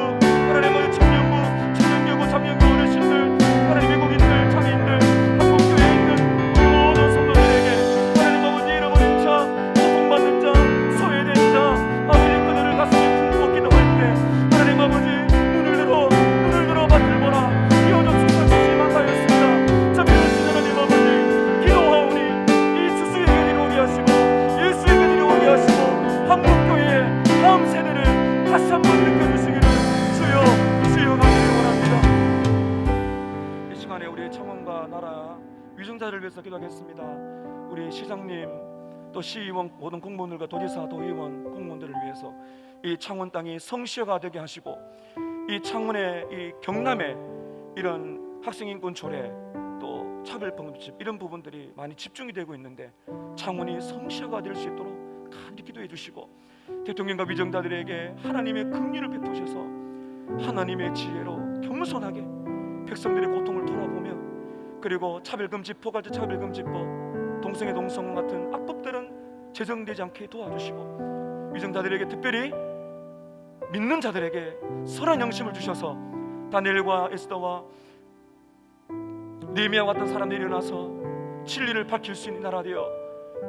하나님 아버지 청년부, 청년교구, 장년교 어르신들, 하나님 외국인들, 장애인들, 한국교회에 있는 우리 모든 성도들에게 하나님 아버지 잃어버린 자, 고통받는 자, 소외된 자, 아버지 그들을 가슴에 품고 기도할 때 하나님 아버지 눈을 들어 밭을 보라, 이어져 주사 만하였습니다. 자비로우신 하나님 아버지, 기도하오니 이 주수에게 이르게 하시고 예수에게 이르게 하시고 한국교회의 다음 세대를 다시 한번 느껴주시기를 주여 간절히 원합니다. 이 시간에 우리 청원과 나라 위정자를 위해서 기도하겠습니다. 우리 시장님, 또 시의원, 모든 공무원들과 도지사, 도의원, 공무원들을 위해서 이 창원 땅이 성시효가 되게 하시고 이 창원의, 이 경남의 이런 학생인권 조례, 또 차별방지법, 이런 부분들이 많이 집중이 되고 있는데 창원이 성시효가 될 수 있도록 간절히 기도해 주시고 대통령과 위정자들에게 하나님의 긍휼을 베푸셔서 하나님의 지혜로 겸손하게 백성들의 고통을 돌아보며, 그리고 차별금지법, 포괄적 차별금지법, 동성애 동성 같은 악법들은 제정되지 않게 도와주시고 위정자들에게, 특별히 믿는 자들에게 선한 영심을 주셔서 다니엘과 에스더와 느헤미야와 같은 사람들이 일어나서 진리를 밝힐 수 있는 나라 되어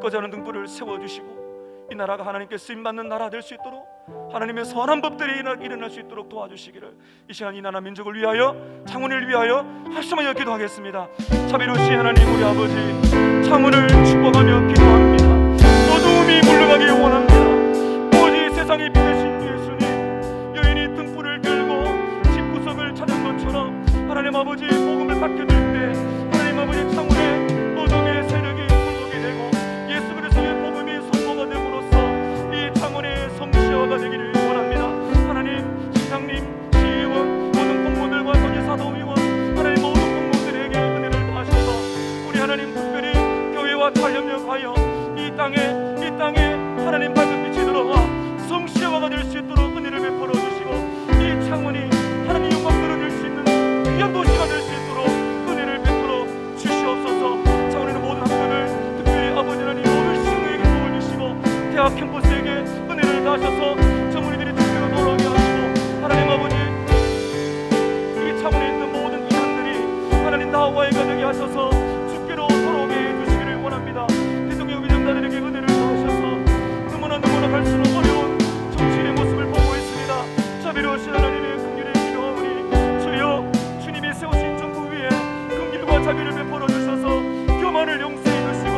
꺼져는 등불을 세워주시고 이 나라가 하나님께 쓰임받는 나라 될 수 있도록 하나님의 선한 법들이 일어날 수 있도록 도와주시기를 이 시간 이 나라 민족을 위하여, 창원을 위하여 합심하여 기도하겠습니다. 자비로우신 하나님 우리 아버지, 창원을 축복하며 기도합니다. 어두움이 물러가기 원합니다. 오직 세상의 빛이신 예수님, 여인이 등불을 들고 집구석을 찾은 것처럼 하나님 아버지 복음을 밝혀줄 때 하나님 아버지 창원의 어둠의 세력이 굴복이 되고 예수 그리스도의 복음이 선포가 됨으로써 이 창원의 성시화가 되기를 원합니다. 하나님, 시장님, 시의원, 모든 공무원들과 도지사, 도의원, 하나님 모든 공무원들에게 은혜를 더하셔서 우리 하나님 특별히 교회와 탈협력하여 이 땅에 하나님 밝은 빛이 들어가 성시화가 될 수 있도록 은혜를 베풀어 주시고 이 창원이 하나님 영광 드러낼 수 있는 귀한 도시가 될 수 있도록 은혜를 베풀어 주시옵소서. 하나님의 긍휼에 기도하오니 주여 주님이 세우신 전부 위에 긍휼과 자비를 베풀어 주셔서 교만을 용서해 주시고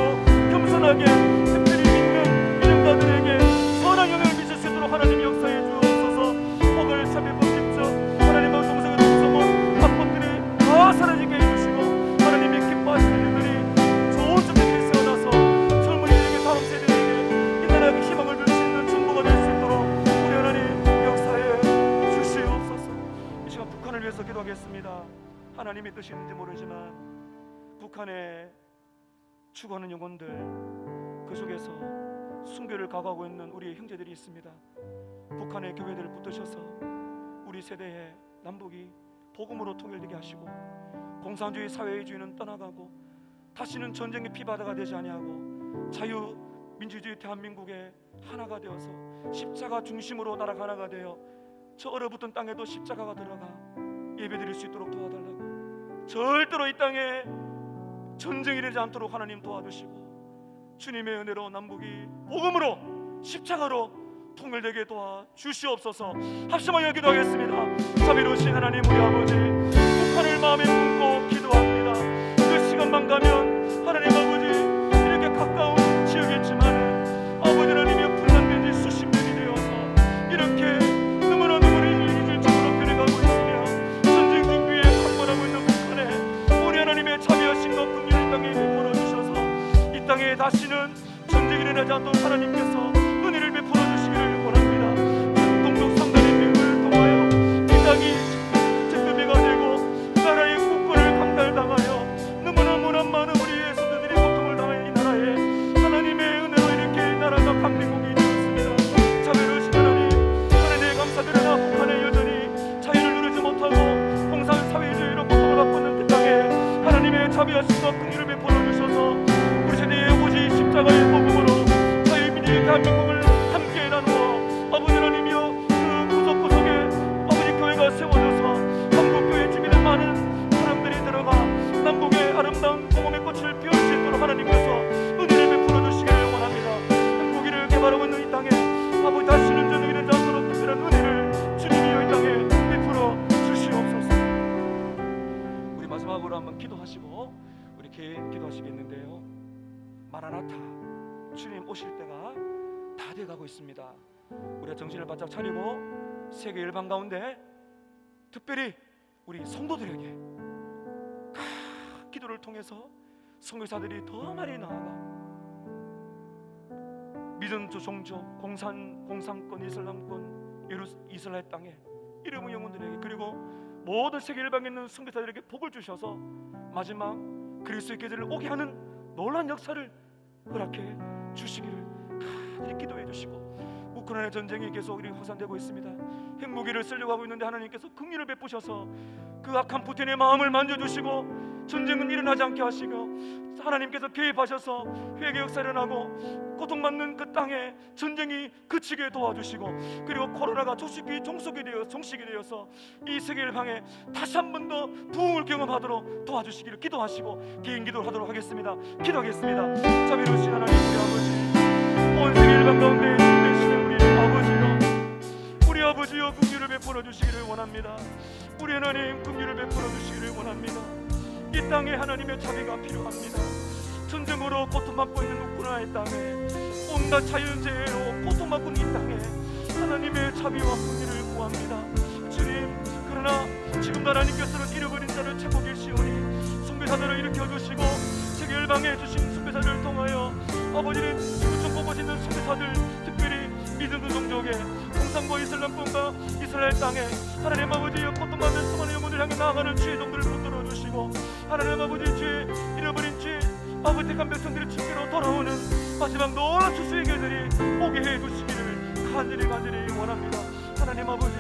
겸손하게 특별히 믿는 믿음자들에게 선한 영향을 미칠 수 있도록 하나님이 역사해 주옵소서. 혹을 참여 법집적 하나님의 동성의 동성은 악법들이 다 사라지게 해주시고 하나님이 기뻐하시는 일들이 좋은 점들이 세워나서 젊은이들에게 다음 세대에게 인간하게 희망을 줄 수 있는 정보가 될 수 있도록 우리 하나님 역사해 주시옵소서. 이 시간 북한을 위해서 기도하겠습니다. 하나님의 뜻인지 모르지만 북한에 죽어가는 영혼들, 그 속에서 순교를 각오하고 있는 우리 형제들이 있습니다. 북한의 교회들을 붙드셔서 우리 세대의 남북이 복음으로 통일되게 하시고 공산주의 사회주의는 떠나가고 다시는 전쟁의 피바다가 되지 아니하고 자유민주주의 대한민국의 하나가 되어서 십자가 중심으로 나라가 하나가 되어 저 얼어붙은 땅에도 십자가가 들어가 예배드릴 수 있도록 도와달라고, 절대로 이 땅에 전쟁이 되지 않도록 하나님 도와주시고 주님의 은혜로 남북이 복음으로 십자가로 통일되게 도와주시옵소서. 합심하여 기도하겠습니다. 자비로우신 하나님 우리 아버지, 북한을 마음에 품고 기도합니다. 그 시간만 가면 하나님 아버지 이렇게 가까운 지역이지만 아버지 하나님이 분단된 지 수십 년이 되어서 이렇게 너무나 이질적으로 변해가고 있으며 전쟁 준비에 강권하고 있는 북한에 우리 하나님의 자비하신 것 긍휼을 땅에 베풀어 주셔서 이 땅에 다시는 전쟁이 일어나지 않도록 하나님께서 은혜를 베풀어 주시기를 원합니다. 동독 상단의 비밀을 통하여 이 땅이 재급이가 되고 나라의 국권을 강탈당하여 너무나 많은 우리의 선조들이 고통을 당하여 이 나라에 하나님의 은혜로 이렇게 나라가 강대국이 되었습니다. 자비로우신 하나님 감사드리나 북한에 여전히 자유를 누리지 못하고 공산사회주의로 고통을 받고 있는 그 땅에 하나님의 자비하신 것 긍휼을 베풀어 주셔서 우리 세대의 오직 십자가의 복음으로 자유민주주의 대한민국을 함께 나누어 아버지 하나님이여 그 구석구석에 아버지 교회가 세워져서 한국교회 주민의 많은 사람들이 들어가 남북의 아름다운 복음의 꽃을 피울 수 있도록 하나님께서 은혜를 베풀어 주시기를 원합니다. 한국이를 개발하고 있는 이 땅에 아버지 다시는 전쟁이 되지 않도록 특별한 은혜를 주님이여 이 땅에 베풀어 주시옵소서. 우리 마지막으로 한번 기도하시고 우리 개인 기도하시겠는데요. 마라나타, 주님 오실 때가 다 돼가고 있습니다. 우리가 정신을 바짝 차리고 세계 열방 가운데 특별히 우리 성도들에게 기도를 통해서 선교사들이 더 많이 나아가 믿음주 종족 공산권 이슬람권 이스라엘 땅에 이름의 영혼들에게 그리고 모든 세계 열방에 있는 선교사들에게 복을 주셔서 마지막 그리스도의 계절을 오게 하는 놀라운 역사를 허락해 주시기를 간절히 기도해 주시고, 우크라이나 전쟁이 계속 우리 확산되고 있습니다. 핵무기를 쓰려고 하고 있는데 하나님께서 긍휼을 베푸셔서 그 악한 푸틴의 마음을 만져주시고 전쟁은 일어나지 않게 하시고 하나님께서 개입하셔서 회개 역사를 일어나고 고통받는 그 땅에 전쟁이 그치게 도와주시고 그리고 코로나가 종식이 되어서 이 세계를 향해 다시 한 번 더 부흥을 경험하도록 도와주시기를 기도하시고 개인 기도를 하도록 하겠습니다. 기도하겠습니다. 자비로우신 하나님 우리 아버지, 온 세계 일방 가운데 주되시는 우리 아버지여, 우리 아버지여 긍휼을 베풀어 주시기를 원합니다. 우리 하나님 긍휼을 베풀어 주시기를 원합니다. 이 땅에 하나님의 자비가 필요합니다. 전쟁으로 고통받고 있는 우크라이나 땅에 온갖 자연재해로 고통받고 있는 이 땅에 하나님의 자비와 긍휼을 구합니다. 주님, 그러나 지금 하나님께서는 잃어버린 자를 찾고 계시오니 선교사들을 일으켜주시고 세계 열방에 주신 선교사들을 통하여 아버지는 구청 뽑아지는 선교사들, 특별히 믿음의 종족에 공산과 이슬람권과 이스라엘 땅에 하나님 아버지의 고통받는 수많은 영혼을 향해 나아가는 주의 종들을 붙들어 주시고 하나님 아버지 죄 잃어버린 죄 아버지 택한 백성들의 주께로 돌아오는 마지막 놀라운 추수의 계절이 오게 해 주시기를 간절히 원합니다. 하나님 아버지,